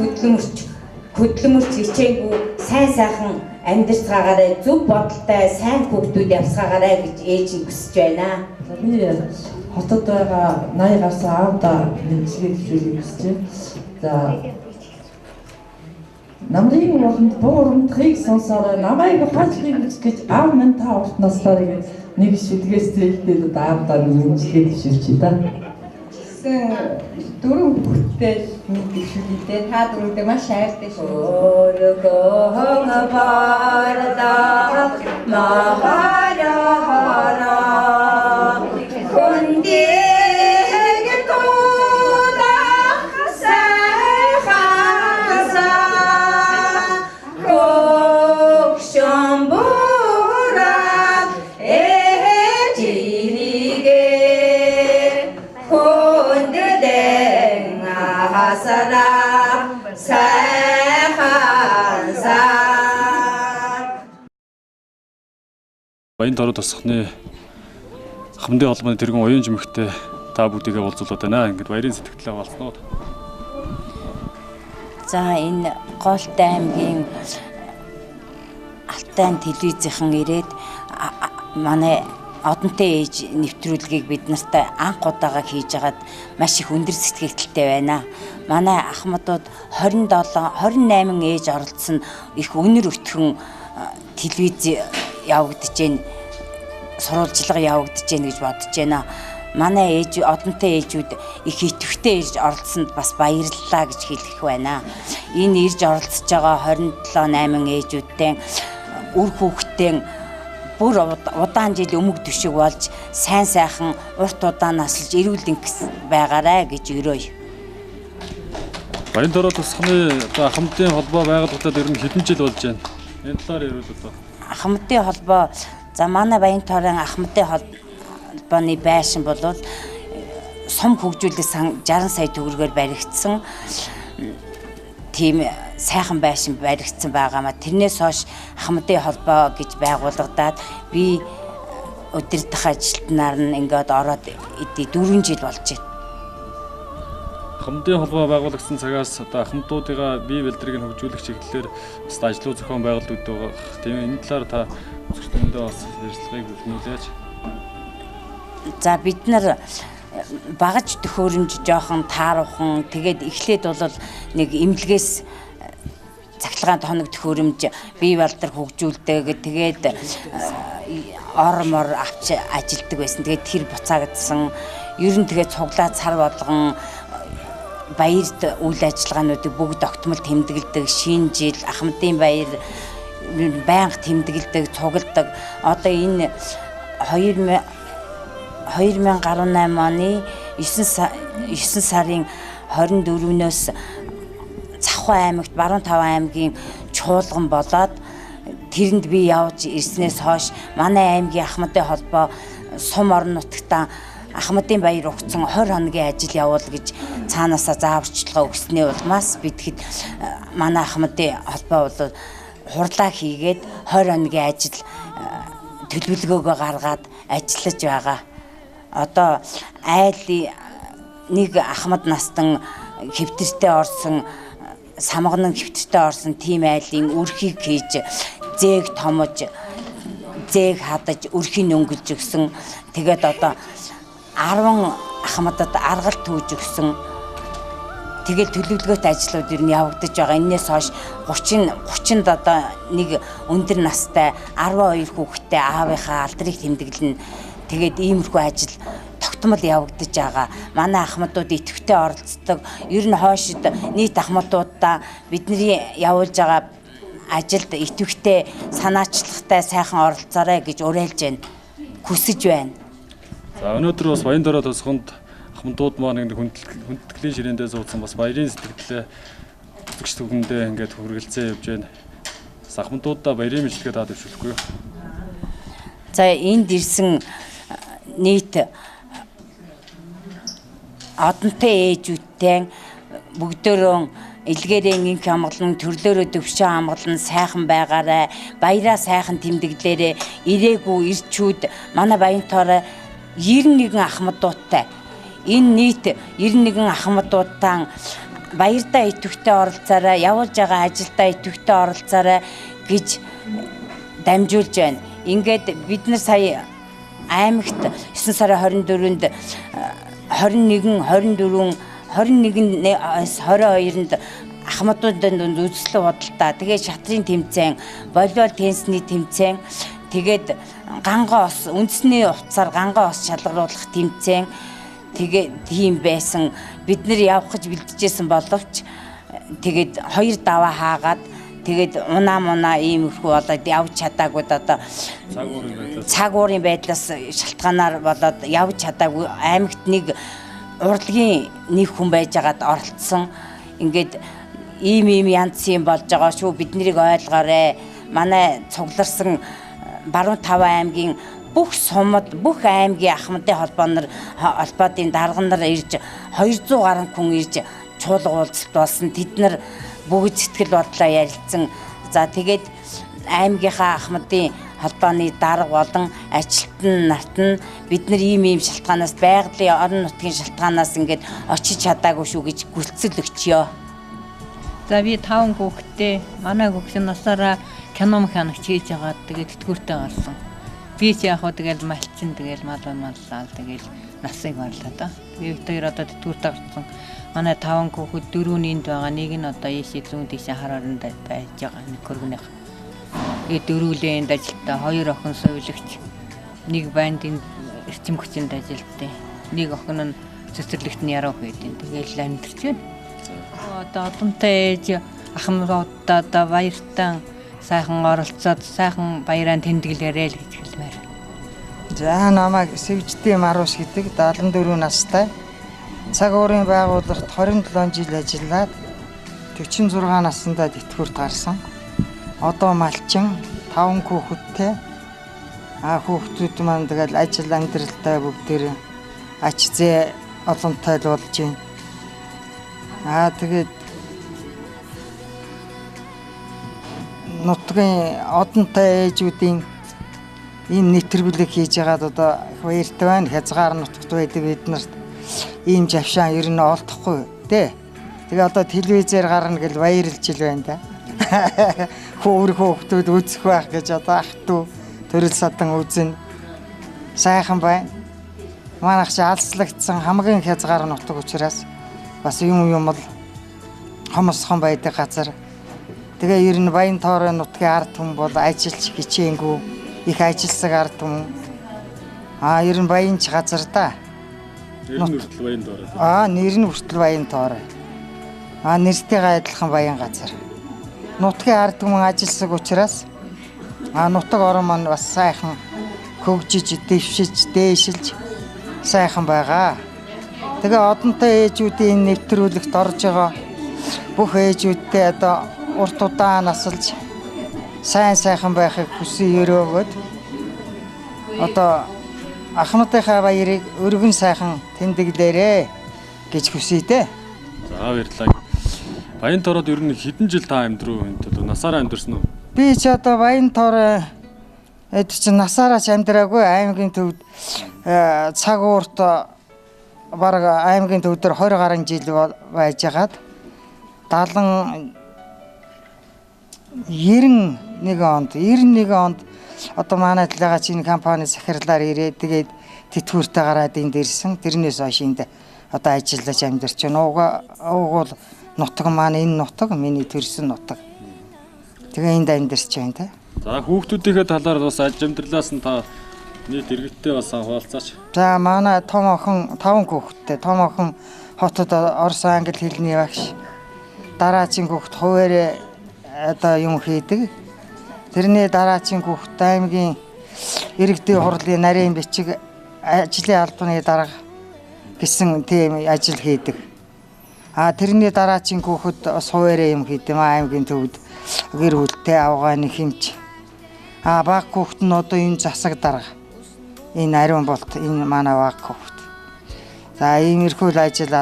хөдөлмөрч хичээгүй сайхан амьдарч цаагараа зөв бодолтой сайн хүүхдүүд явсгаагаарай гэж ээж нь хүсэж байна. Би хотод байгаа 80 гарсан аавдаа мэдлэгээ зөвшөөрөхийг хүсэж байна. За намрын болонд буурмтхийг сонсороо намайг хаалхыг гэж аав минь та урт наслаар нэг шүдгээс зээлдээд аавдаа мэдлэгээ зөвшөөрч байна. өсгсөн дөрөв хүүхэдтэй мэддэг шүү дээ. Та дөрөвдөө маш хайртай шүү. Баянтороо тосхны хамтын холбооны тэргүүн уян жимхтэй та бүгдийгээ уулзуулаад байна. Ингээд баярын сэтгэлдээ болсноо. За энэ Голтой аймгийн Алтай телевизийнхэн ирээд манай одонтой ээж нэвтрүүлгийг бид нартай анх удаага хийж агаад маш их өндөр сэтгэлтэй байна. Манай ахмадууд 28 ээж оролцсон их өнөр өтгөн телевиз явагдаж байна. Сурвалжлага явагдаж байна гэж бодож байна. Манай ээж одонтой ээжүүд их идэвхтэй ирж оролцсонд бас баярлалаа гэж хэлэх байна. Энэ ирж оролцож байгаа 27-8 ээжүүдтэй үр хүүхдтэй бүр удаан жил өмг төшиг болж сайн сайхан урт удаан наслж эрүүл дэнгис байгаарай гэж өрөөе. Баянтороо тосхны хамтын холбоо байгуулагдаад ер нь хэдэн жил болж байна? Энэ талаар ярил. Хамтын холбоо за манай Баянторын хамтын холбооны байшин бол сум хөгжүүлэх 60 сая төгрөгөөр баригдсан тийм сайхан байшин баригдсан байгаамаа тэрнээс хойш хамтын холбоо гэж байгуулагдаад би удирдах ажилтнаар нь ингээд ороод 4 жил болж байна. Хамтын холбоо байгуулагдсан цагаас одоо ахмадуудыгаа бие бэлтрийг нь хөгжүүлэх чиглэлээр бас ажлын зохион байгуулагддаг байгаа. Тийм энэ талаар та үзэгчдэндээ бас ярилцлагыг бүлгүүлээч. За бид нар багаж төхөөрөмж жоохон тааруухан тэгээд эхлээд бол нэг эмнэлгээс цахилгаан тоног төхөөрөмж бие балдар хөгжүүлдэг тэгээд ормор авч ажилдаг байсан. Тэгээд тэр буцаагдсан. Ер нь тэгээд цуглаа цар болгон баярт үйл ажиллагаануудыг бүгд огтмол тэмдэглэдэг. Шинэ жил ахмадын баяр байнга тэмдэглэдэг, цугладаг. Одоо энэ 2018 оны 9 сарын 24-өөс Цахуу аймагт Баруун Таван аймгийн чуулган болоод тэрэнд би явж ирснээс хойш манай аймгийн ахмадын холбоо сум орон нутагтаа ахмадын баяр өгсөн 20 хоногийн ажил явуул гэж цаанаасаа зааварчилгаа өгснээ улмаас бидгэд манай ахмадын холбоо бол хурлаа хийгээд 20 хоногийн ажил төлөвлөгөөгөө гаргаад ажиллаж байгаа. Одоо айл нэг ахмад настан хэвтэртэй орсон самган хэвтэртэй орсон тийм айлын үрхийг хийж зээг томож зээг хадаж үрхийг өнгөлж өгсөн. Тэгээд одоо 10 ахмадад аргалт түүж өгсөн. Тэгээд төлөвлөгөөт ажлууд ер нь явагдаж байгаа. Энээс хойш 30-нд одоо нэг өндөр настай 12 хүүхэдтэй аавынхаа алдрыг тэмдэглэн тэгээд иймэрхүү ажил тогтмол явагдаж байгаа. Манай ахмадууд идэвхтэй оролцдог. Ер нь хойшид нийт ахмадуудаа бидний явуулж байгаа ажилд идэвхтэй санаачлагтай сайхан оролцоорой гэж уриалж байна. Хүсэж байна. За өнөөдөр бас Баянтороо тосхонд ахмадууд маань нэг хүндэтгэлийн ширээндээ суудсан бас баярын сэтгэлдээ үзэгч түгэндээ ингээд хүргэлцээ явж байна. Бас ахмадуудаа баярын мэдлэгээ таад өвчлөхгүй юу? За энд ирсэн нийт одонтой ээжүүдтэй бүгдөө илгээрээ инх амгалан төрлөөрөө төвшөө амгалан сайхан байгаарай. Баяраа сайхан тэмдэглээрээ ирээгүй ирчүүд манай Баянтороо 91 ахмадуудтай. Энэ нийт 91 ахмадуудаа баярдаа идэвхтэй оролцоорой, явуулж байгаа ажилдаа идэвхтэй оролцоорой гэж дамжуулж байна. Ингээд бид нар сая аймагт 9 сарын 24-нд 21-нд 22-нд ахмадуудын дунд үзэсгэлэн худалдаа, тэгээд шатрын тэмцээн, волейбол теннисний тэмцээн, тэгээд гангаа ос үндэсний хувцсаар гангаа ос шалгаруулах тэмцээн, тэгээд тийм байсан. Бид нэр явах гэж бэлдэжсэн боловч тэгээд 2 даваа хаагаад тэгээд унаа иймэрхүү болоод явж чадаагүй одоо цаг уурын байдлаас шалтгаанаар болоод явж чадаагүй аймагт нэг урлагийн нэг хүн байжгаад оролцсон. Ингээд ийм янз юм болж байгаа шүү. Бид нарыг ойлгоорой. Манай цугларсан баруун 5 аймгийн бүх сумад бүх аймгийн ахмадын холбоодын дарга нар ирж 200 гаруй хүн ирж чуулга уулзалт болсон. Тэд нар бүгд сэтгэл бодлоо ярилцсан. За тэгээд аймгийнхаа ахмадын холбооны дарга болон ажилтан нарт нь бид нар ийм шалтгаанаас байгалийн орон нутгийн шалтгаанаас ингээд очиж чадаагүй шүү гэж гүйлцэл өгчё. За би 5 хүүхэдтэй манай хүүхдийн насаараа кино механикч хийж байгаа. Тэгээд тэтгэвртэй гарсан. Би ч яг хөө тэгэл малчин тэгэл маллаа тэгэл насыг барлаа да. Тэгээд хоёр одоо тэтгэвртэй гарсан. Манай 5 хүүхэд 4 нэнд байгаа. Нэг нь одоо ийшээ зүүн тийшээ харааранд байж байгаа. Нэг хөргөнийх. Тэгээд дөрвөлээ энд ажилтаа 2 охин сувилагч. Нэг бандын эрчим хүчинд ажилттай. Нэг охин нь цэцэрлэгт нь яруу байдیں۔ Тэгээл амьдэрч байна. Одоо одонтой ээж ахмадуудаа одоо баяртан сайхан оролцоод сайхан баяраа тэмдэглээрэй л гэж хэлмээр. За намайг Сэвждийн Маруш гэдэг 74 настай. Цаг уурын байгууллагт 27 жил ажиллаад 46 наснда тэтгэврт гарсан. Одоо малчин 5 хүүхэдтэй. Хүүхдүүд маань тэгэл ажил амьдралтай бүгдээр ач зээ олонтой болж байна. Тэгээд нутгийн одонтой ээжүүдийн ийм нэвтрүүлэг хийж байгаад одоо их баяртай байна. Хязгаар нутагт байдаг бид нарт ийм завшаан ер нь олдохгүй тий. Тэгээ одоо телевизээр гарна гэж баярлж ил байна да. Хүүхдүүд үзэх байх гэж одоо ах トゥ төрөл садан үзэн сайхан байна. Манайх ч алслагдсан хамгийн хязгаар нутаг учраас бас юм л хомсхон байдаг газар. Тэгээ ер нь Баянтоорой нутгийн ард түмэн бол ажиллаж хичээнгүй их ажилсаг ард түмэн. Ер нь баянч газар да. Нэр нь хүртэл Баянтоорой. Нэр нь хүртэл Баянтоорой. Нэртэйгээ адилхан баян газар. Нутгийн ард түмэн ажилсаг учраас нутаг орон маань бас сайхан хөгжиж, дэвшиж, дээшилж сайхан байгаа. Тэгээ одонтой ээжүүдийн нэвтрүүлэгт орж байгаа бүх ээжүүдтэй одоо урт удаан насалж сайхан байхыг хүсье өрөөгөөд одоо ахмадынхаа баярыг өргөн сайхан тэмдэглээрэй гэж хүсье дээ. За баярлалаа. Баянтооройд ер нь хэдэн жил та амьдруу энэ одоо насаараа амьдэрсэн үү? Би ч одоо Баянтоорой чинь насаараа ч амьдраагүй аймгийн төвд цаг уурт бараг аймгийн төв дээр 20 гаруй жил байжгаад 91 онд одоо манай талгаа чинь компани захирлаар ирээд тэгээд тэтгэвртэй гараад энд ирсэн. Тэрнээс хойш энд одоо ажиллаж амьдарч байна. Уг нутаг маань энэ нутаг миний төрсөн нутаг. Тэгээ энд амьдарч байна те. За хүүхдүүдийнхээ талаар бас аж амьдралаас нь та нийт иргэдтэй бас хуваалцаач. За манай том охин 5 хүүхэдтэй. Том охин хотод орос англи хэлний багш. Дараагийн хүүхэд хуваарь одоо юм хийдэг. Тэрний дараагийн хүүхэд аймгийн иргэдийн хурлын нарийн бичиг ажлын албаны дарга гэсэн тийм ажил хийдэг. Тэрний дараагийн хүүхэд бас хуваарь юм хийдэг аймгийн төвд гэр бүлтэй авгааны хэмж. Баг хүүхэд нь одоо энэ засаг дарга. Энэ ариун болт энэ манай баг хүүхэд. За иймэрхүү ажил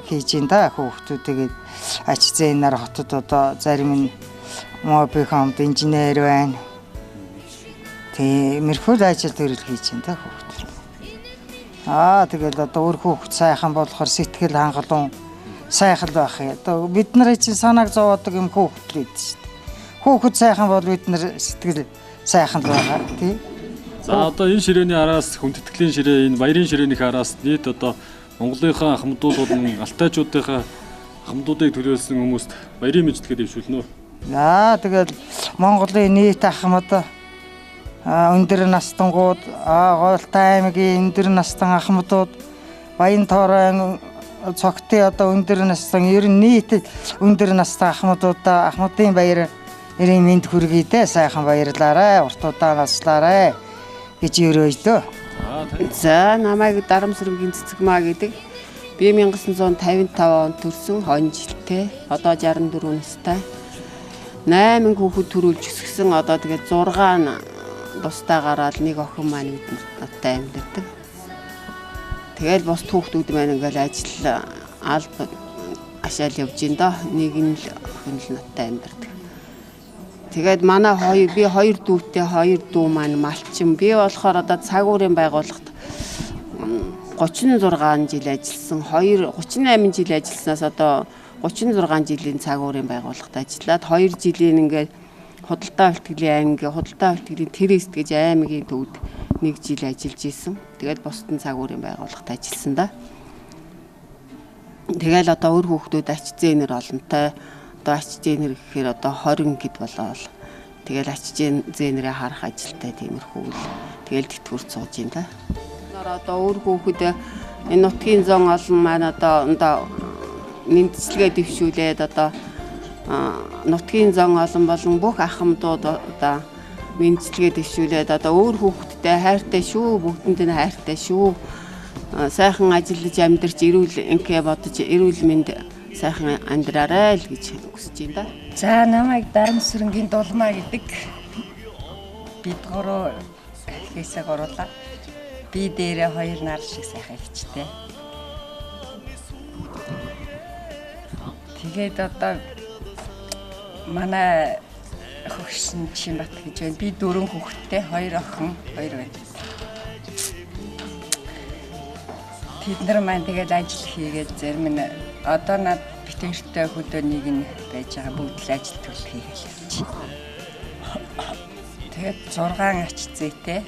хийж ин да хүүхдүүдтэйгээ ач зээнээр хотод одоо зарим нь мобихомд инженер байна. Тиймэрхүү ажил төрөл хийж ин да хүүхдүүд. Тэгэл одоо өөр хүүхэд сайхан болохоор сэтгэл хангалуун сайхан байх юм. Одоо бид нарын чинь санааг зовоодог юм хүүхэд л байдаг шүү дээ. Хүүхэд сайхан бол бид нар сэтгэл сайхан байгаа тий. За одоо энэ ширээний араас хүндэтгэлийн ширээ энэ баярын ширээнийх араас нийт одоо Монголынхаа ахмадууд болон алтайчуудынхаа ахмадуудыг төлөөлсөн хүмүүст баярын мэдлэгээ дэвшүүлнэ үү? Тэгэл Монголын нийт ахмад өндөр настангууд Голтай аймгийн өндөр настан ахмадууд Баянтооройн цогтын одоо өндөр нассан ер нь нийт өндөр настай ахмадын баяр эрийн мэнд хүргэе дээ. Сайхан баярлаарай. Урт удаан наслаарай гэж өрөөлөө. За намайг Дарамсрынгийн Цэцэгмаа гэдэг. Би 1955 онд төрсөн хонь жилтэй. Одоо 64 настай. 8 хүүхэд төрүүлж өсгсөн. Одоо тэгээд 6 бусдаа гараад нэг охин маань надтай амьдардаг. Тэгэл бус хүүхдүүд маань ингээл ажил алба ашаал явж ин доо. Нэг нь л охин л надтай амьдардаг. Тэгээд манай би 2 дүүтэй 2 дүү маань малчин. Би болохоор одоо цагуурын байгууллагт 36 жил ажилласан. 38 жил ажилласнаас одоо 36 жилийн цагуурын байгууллагт ажиллаад 2 жилийн ингээд худалдаа бэлтгэлийн анги, худалдаа бэлтгэлийн терест гэж аймгийн төвд 1 жил ажиллаж исэн. Тэгээд бусдын цагуурын байгууллагт ажилласан да. Тэгэл одоо өөр хүүхдүүд ач зээнэр олонтой. Одоо ач зээнэр гэхээр одоо 20 гэд болоод тэгэл ач зээнэрээ харах ажилтай тиймэрхүү л тэгэл тэтгэврт сууж юм да. Одоо өөр хүүхэд энэ нутгийн зон олон маань одоо мэдчилгээ дэвшүүлээд одоо нутгийн зон олон болон бүх ахмадууд одоо мэдчилгээ дэвшүүлээд одоо өөр хүүхэдтэй хайртай шүү, бүгдэнд нь хайртай шүү. Сайхан ажиллаж амьдарч ингээ бодож эрүүл мэнд сайхан амьдраарай л гэж хүсэж байна да. За намайг Дарамсрынгийн Дулмаа гэдэг. Бид 3 хэсэг оруулаа. Би дээрээ 2 нар шиг сайхан ихчтэй. Тэгээд одоо манай хөгшин Чинбат гэж байна. Би 4 хүүхэдтэй, 2 охин, 2 байна. Тэд нар маань тэгээд ажил хийгээд зарим нь одоо над битэртэй хөдөө нэг нь байж байгаа бүгд л ажил төрөл хийгээл явж. Тэгээд 6 ач зээтэй.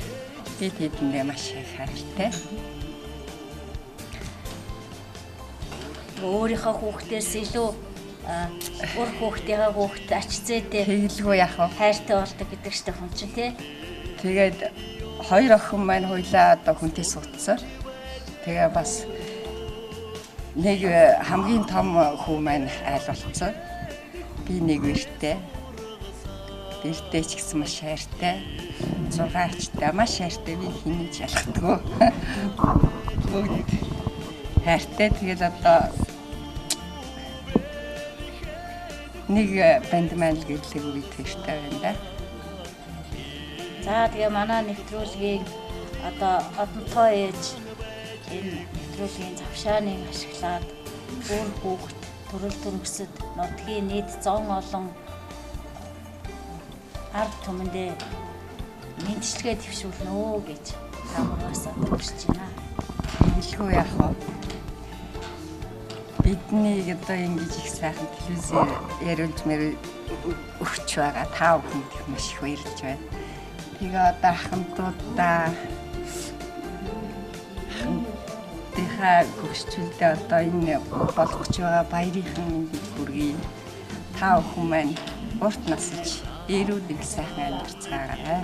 Би тэдэндээ маш их хайртай. Өөрийнхөө хүүхдээс илүү өөр хүүхдийнхээ хүүхд ач зээтэй тэгэлгүй яах вэ? Хайртай болдог гэдэг чинь хүн чинь тий. Тэгээд 2 охин маань хоёлаа одоо хүнтэй суудсан. Тэгээ бас нэг хамгийн том хүү маань айл болцсон. Би нэг бэртэй. Бэртэй ч гэсэн маш хайртай. 6 ачтай маш хайртай. Би хэнийг шалгахдаггүй. Бүгд хайртай. Тэгээд одоо нэг банд маань л гэрлэг үед хайртай байна да. За тэгээ манай нэвтрүүлгийн одоо одонтой ээж энэ нэвтрүүлгийн завшааныг ашиглаад өөр хүүхэд төрөл төрөсөд нутгийн нийт зон олон ард түмэндээ мэдчилгээ дэвшүүлнэ үү гэж таамагаас өгч байна. Хэлгүй яах вэ? Бидний одоо ингэж их сайхан телевизээр яриулж өгч байгаа таа бүхэнд их маш их баярлж байна. Тэгээ одоо ахмадуудаа Тэхэ гүшчүүлдэ одоо энэ болгож байгаа баярын мэндийг хүргэе. Та бүхэн маань урт насж эрүүл их сайхан амьдарцгаарай.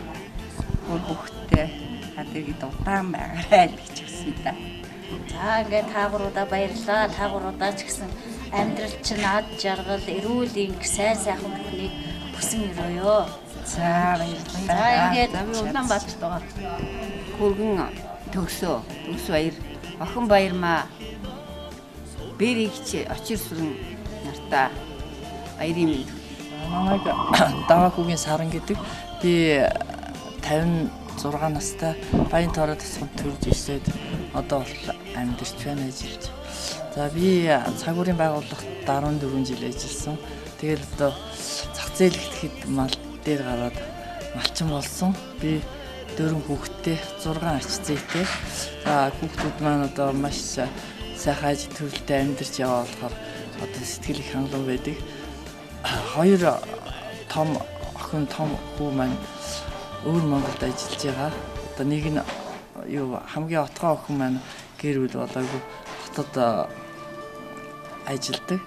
Өөр хүүхдтэй хадыг удаан байгаарай гэж хүсье да. За ингээд таагууруудаа баярлалаа. Таагууруудаа ч гэсэн амьдрал чинь ад жаргал, эрүүл инг сайн сайхан бүхнийг хүсэн өрөөё. За баярлалаа. За ингээд Улаанбаатарт байгаа. Хүргэн төгсөө баяр. Охин баярмаа. Бэрэгч очир сүрэн нартаа баярын мэнд. Намайг Даваахүгийн Саран гэдэг. Би 56 настай Баянтоорой тасганд төрж ирсээд одоо бол амьдарч байна ажиллаж. За би цагуурын байгууллагт 14 жил ажилласан. Тэгэл одоо зах зээл гэхэд мал дээр гараад малчин болсон. Би 4 хүүхэдтэй 6 ач зээтэй. За хүүхдүүд маань одоо маш сайхан ажил төрөлтэй амьдарч яваа болохоор одоо сэтгэл их хангалуун байдаг. 2 том охин том хүү маань өөр Монголд ажиллаж байгаа. Одоо нэг нь хамгийн отгоо охин маань гэр бүл болоогүй хотод ажилладаг.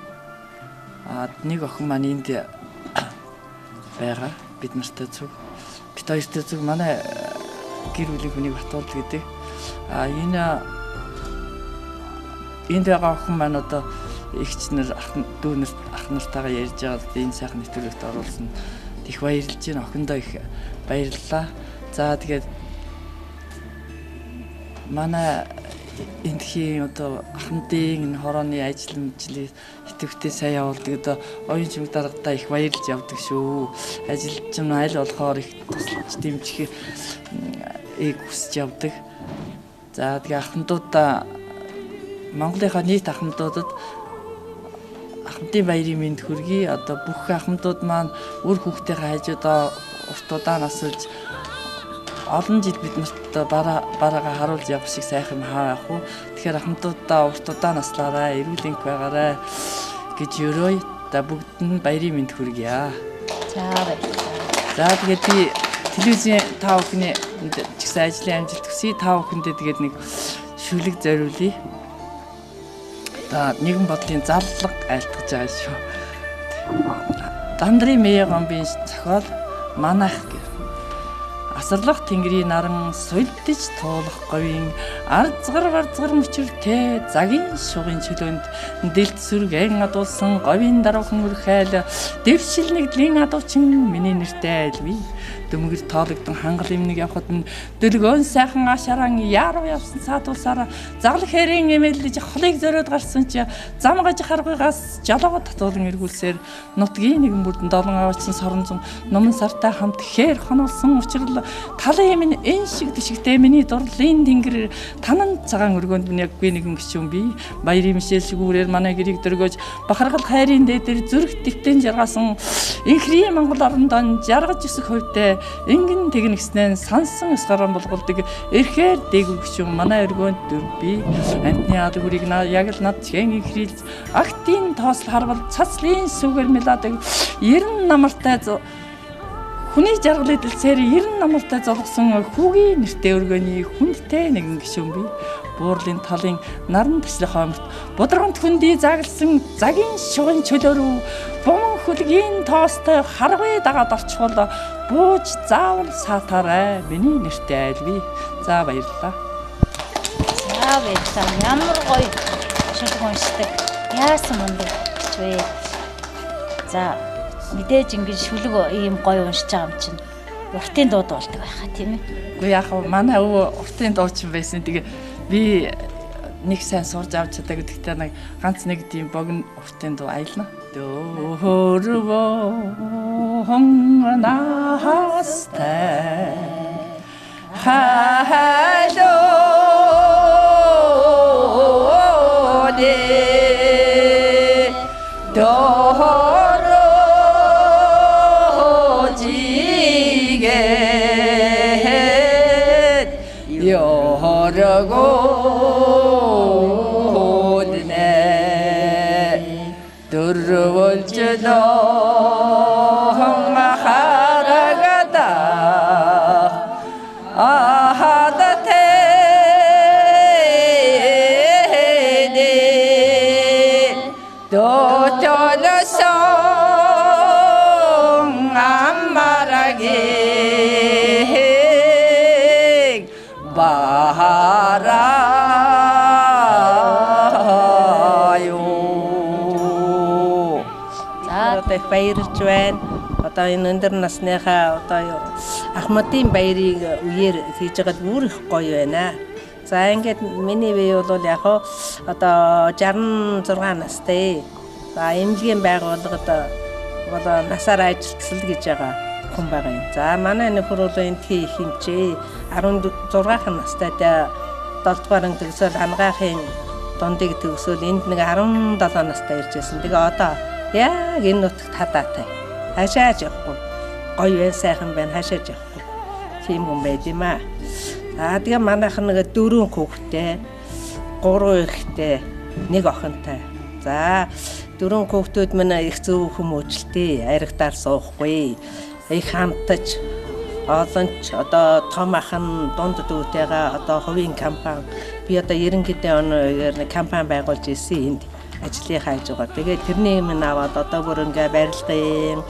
Нэг охин маань энд байгаа. Бид нартай зүг. Бид хоёртой зүг манай гэр бүлийн хүнийг батуул гэдэг. Энэ энд байгаа охин маань одоо эгч нар дүүнэр ах нартайгаа ярьж байгаа энэ сайхан нэвтрүүлэгт оруулсан. Их баярлж байна. Охиндоо их баярлалаа. За тэгээд манай эндхийн одоо ахмадын энэ хорооны ажил мэлийг идэвхтэй сайн явуулдаг. Одоо оюун чимэг даргатаа их баярлж явдаг шүү. Ажилч нь аль болохоор их тусалж дэмжих хүсэж явдаг. За тэгээ ахмадуудаа Монголынхаа нийт ахмадуудад ахмадын баярын мэнд хүргэе. Одоо бүх ахмадууд маань үр хүүхдийнхээ хажуудаа урт удаан асуулж олон жил бид нарт бараагаа харуулж явах шиг сайхан хаа явах уу. Тэгэхээр ахмадуудаа урт удаан наслаарай, эрүүл энх байгаарай гэж өрөөе. За бүгд нь баярын мэнд хүргье. За баярлалаа. За тэгээд би телевизийн та бүхний ч гэсэн ажлын амжилт хүсье. Та бүхэндээ тэгээд нэг шүлэг зориулъя. Нэгэн бодлын заллага айлтгаж байгаа шүү. Дандрын мэйгомбын зохиол манайх асарлах тэнгэрийн наран сулдж туулах говийн арзгар варзгар мөчөртэй загийн шугын чөлөөнд дэлд сүргэн адуулсан говийн даруухан үрхэйл дэвшил нэгдлийн адуучин миний нэртэй айлви дөмгөр тоологдсон хангал юмныг явхад нь дөлгөөн сайхан ашаран яруу явсан саадуусаараа заглах хэрийн эмээлж холыг зөрөөд гарсан чи зам гаж харгуйгаас жолоогоо татуулан эргүүлсээр нутгийн нэгэн бүрдэн долон аваачсан соронзон номон сартай хамт хээр хонуулсан учрал талын юм энэ шиг тишгтэй миний дурлын тэнгэр танан цагаан өргөөнд минь яггүй нэгэн гişүүн би баярын мишэл шигүүрээр манай гэрийг дөргөөж бахаргал хайрын дээдэр зүрх дэвтэн жаргасан инхрийн монгол орондоо жаргаж өсөх хувьтай ингэн тэгнэ гэснээр сансан усгаран болгуулдаг эрхээр дээгүү гişүүн манай өргөөнд дөрв би амтны ад хүрийг яг л над хэн инхрийлж актийн тоос харвал цацлын сүгэр мэладаг 90 намартай хүний жаргалыг дэлсээр 90 намартай золгосон хүүгийн нэртэй өргөний хүндтэй нэгэн гişүүн би буурлын талын наран ташлах хоморт бодрогонт хүндий загалсан загийн шугын чөлөөрөө бомон хөлгийн тоостой харгуй дагаад орчвол бууж заавал саатаарай миний нэртэй айлви. За баярлалаа. За баярлалаа. Ямар гоё шүлэг уншдаг. Яасан мундаг вэ? За мэдээж ингэж шүлэг ийм гоё уншиж байгаа юм чинь уртын дууд болдог байхаа тийм ээ. Уу яг манай өвөө уртын дуучин байсан. Тэгээ би нэг сайн сурж авч чадаа гэдэгтээ нэг ганц нэг тийм богино уртын дуу аялна. Дөрвөө хонгнахастай хайлооде дорожигээд ёргооднэ дөрвөлжлөө харагада ахадате дотолсон аммараге бахараю. Одоо баярлж байна. Одоо энэ өндөр насныхаа одоо ахмадын баярыг үеэр хийж байгаа бүр их гоё байна. За ингээд миний бие бол яг одоо 66 настай. За эмнэлгийн байгууллагад бол насаар ажилтсал гэж байгаа хүн байгаа юм. За манай нөхөр бол эндхийн их хэмжээ 16 настай 7 дугаар анги төгсөөл ангаахын дундыг төгсөөл энд нэг 17 настай иржсэн. Тэгээ одоо яг энэ нутагт хадаатай. Хашааж явахгүй. Гоё вэ сайхан байна хашааж явахгүй. Тийм юм байд юм аа. Тэгээ манайх нэг 4 хүүхэдтэй, 3 эхтэй, 1 охинтой. За 4 хүүхдүүд минь их зөв хүмүүжлтэй, айрагтаар суухгүй. Их хамтаж олонч одоо том ахын дунд дүүтэйгээ одоо хувийн компани би одоо 90 хэдэн оноогоор компани байгуулж ирсэн энд ажлыг хайж байгаа. Тэгээд тэрний минь аваад одоо бүр ингээ барилгын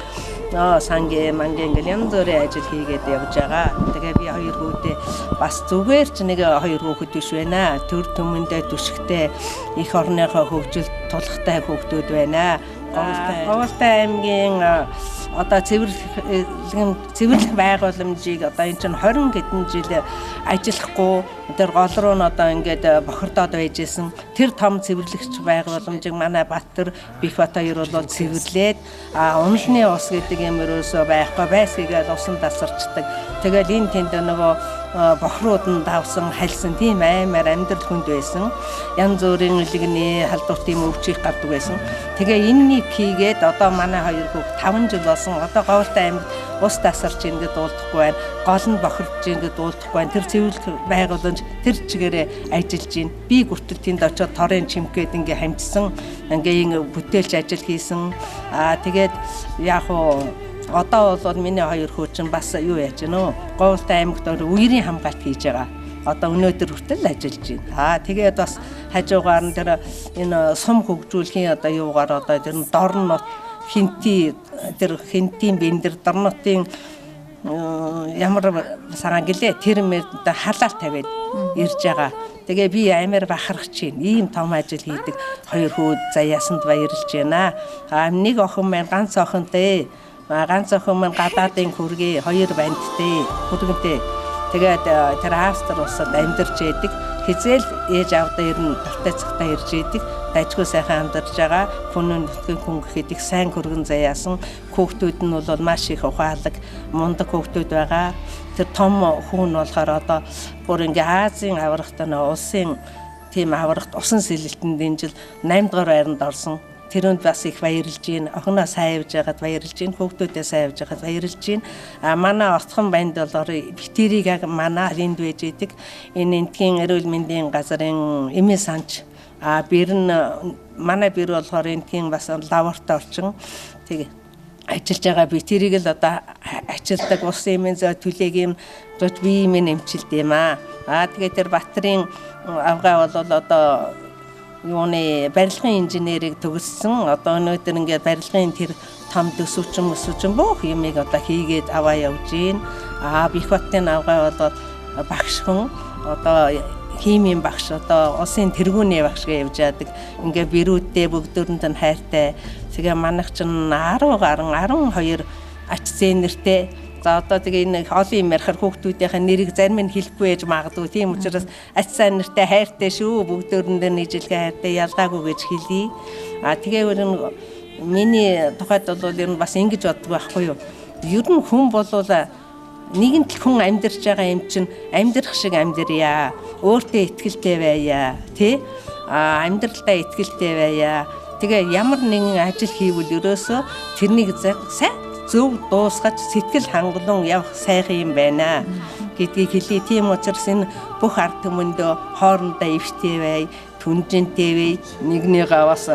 сангийн мангийн ингээл янз бүрийн ажил хийгээд явж байгаа. Тэгээ би 2 хүүхдээ бас зүгээр ч нэг 2 хүүхэд биш байна. Төр төмөндөө түшигтэй их орныхоо хөгжил тулахтай хүүхдүүд байна. Говьтай аймгийн одоо цэвэрлэх байгууламжийг одоо энэ чинь 20 хэдэн жил ажиллахгүй тэр гол руу нь одоо ингээд бохирдоод байж исэн. Тэр том цэвэрлэгч байгууламжийг манай Баттар Бихбат хоёр бол цэвэрлээд унлны ус гэдэг юм ерөөсөө байхгүй байсгийгээд усан тасарчдаг. Тэгэл энэ тэнд нөгөө бохрууд нь давсан хальсан тийм аймаар амьдрал хүнд байсан. Янз бүрийн лигний халдвартын өвчих гардаг байсан. Тэгээ энэнийг хийгээд одоо манай 2 хүүхд 5 жил болсон. Одоо Говьтай аймагт ус тасарч ингээд дуулдахгүй байна. Гол нь бохирдж ингээд дуулдахгүй байна. Тэр цэвэрлэх байгууламж тэр чигээрээ ажиллаж байна. Би хүртэл тэнд очиод торын чимгээд ингээд хамжсан. Ингээд бүтээлч ажил хийсэн. Тэгээд яг уу одоо бол миний 2 хүү чинь бас юу яаж гэнэ үү? Говьтай аймагт үерийн хамгаалт хийж байгаа. Одоо өнөөдөр хүртэл ажиллаж байна. Тэгээд бас хажуугаар нь тэр энэ сум хөгжүүлэхийн одоо юугаар одоо тэр дорнот хинтийн бэндэр дорнотын ямар саран гэлээ тэр мэр халаалт тавиад ирж байгаа. Тэгээ би амар бахархаж байна. Ийм том ажил хийдэг 2 хүү заяасанд баярлж байна. Нэг охин маань ганц охинтэй. Ганц охин маань гадаадын хүргээ 2 бандтай хүргэнтэй. Тэгээд тэр Австрали улсад амьдарч байдаг. Хизээл ээж авдаа ирнэ тавтай цагтаа ирж идэг. Дажгүй сайхан амьдарч байгаа. Хүн нутгийн хүн гэхэд их сайн хөргөн заяасан. Хүүхдүүд нь бол маш их ухаалаг, мундаг хүүхдүүд байгаа. Тэр том хүн болохоор одоо бүр ингээ Азийн аврагтай улсын тийм аврагт усан сэлэлтэнд энэ жил 8 дугаар байранд орсон. Тэрөнд бас их баярлж байна. Охиноо сайн явж байгаад баярлж байна. Хүүхдүүдээ сайн явж байгаад баярлж байна. Манай отхон банд бол битэрийг яг манай энд байж идэг. Энэ энтгийн эрүүл мэндийн газрын эмээ санч. Бэр нь манай бэр болохоор энтгийн бас лабораторид орчин. Тэгээ ажиллаж байгаа битэрийг л одоо ачилдаг ус эмийн зөө түлэгийн бие минь эмчилд юм аа. Тэгээ тэр Батрын авгаа бол одоо юуны барилгын инженерийг төгссөн. Одоо өнөөдөр ингээд барилгын тэр том төсөвчин бүх юмыг одоо хийгээд аваа явж байна. Бихбатын авгаа бол багш хүн одоо химийн багш одоо улсын тэргүүний багш гэж явж яадаг. Ингээ бэрүүдтэй бүгдөөрэнд нь хайртай. Тэгээ манайх чинь 12 ач зээнэртэй. За одоо тэгээ энэ олон юм ярихаар хүүхдүүдийнхээ нэрийг зарим нь хэлэхгүй байж магадгүй. Тийм учраас ач сайн нэртэй хайртай шүү. Бүгдөөрэндөө нийжилгээ хайртай ялгаагүй гэж хэлье. Тэгээ миний тухайд бол ер нь бас ингэж боддог байхгүй юу? Ер нь хүн болвол нэгэн л хүн амьдарч байгаа юм чинь амьдрах шиг амьдрья. Өөртөө итгэлтэй байя. Тэ? Амьдралдаа итгэлтэй байя. Тэгээ ямар нэгэн ажил хийвэл ерөөсөө тэрнийг сайн зөв дуусгаж сэтгэл хангалуун явах сайхан юм байна гэдгийг хэлье. Тийм учраас энэ бүх ард түмэндөө хоорондоо эвтэй бай, түнжинтэй бай, нэгнийгээ бас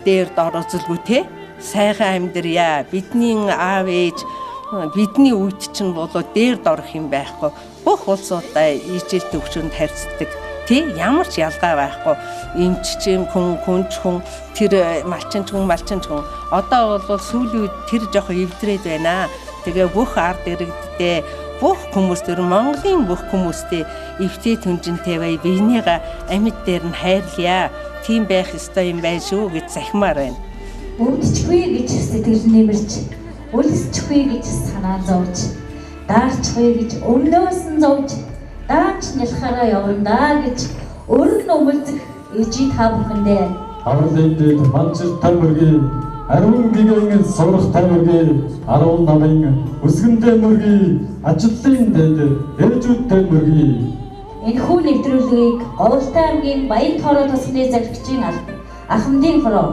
дээр дор үзэлгүй те сайхан амьдрья. Бидний аав ээж бидний үед чинь болоо дээр дорох юм байхгүй. Бүх улсуудаа ижил төвчөнд харьцдаг. Тэ ямар ч ялгаа байхгүй. Эмч чинь хүнч хүн тэр малчин хүн одоо бол сүүлийн үед тэр жоохон эвдрээд байна. Тэгээ бүх ард иргэдтэй бүх хүмүүс төр Монголын бүх хүмүүстэй эвтэй түнжинтэй бай биенийгээ амьд дээр нь хайрлая. Тийм байх ёстой юм байна шүү гэж захимаар байна. Өвдчихгүй гэж сэтгэл нэмэрч, үлсчихгүй гэж санаа зовж, даарчихгүй гэж өмнөөс нь зовж даач нялхаараа явандаа гэж өрн өмөлзөх ижи та бүхэндээ авралын дэд манчил тамиргийн ариун гигийн сурах тамиргийн 10 намын өсгөндөө мөргийн ажилтны дэд ээжүүдтэй мөргийн энэ хүү нэвтрүүлгийг Говьтай аймгийн Баянтоорой тосгоны захирагчийн ахмадын хороо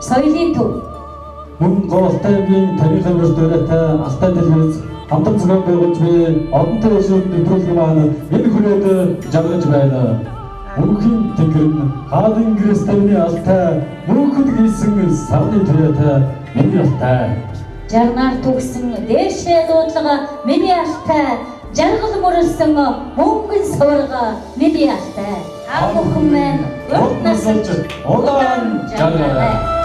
соёлын төв мөн Говьтай аймгийн тарихын өртөөтэй алтай телевиз хамтар зохион байгуулж буй одонтой өсөв нэвтрүүлэг маань энэ хүрээд жаргаж байна. Мөнхийн тэнгэр хаалын гэрээстэйний алтай мөнхөд гисэн сарны туяатай миний алтай. Жарнаар төгсөн дээшээ дуудлага миний алтай жаргал мөрөлсөн мөнгөн суврага миний алтай. Та бүхэн маань урд насалж удаан жаргаарай.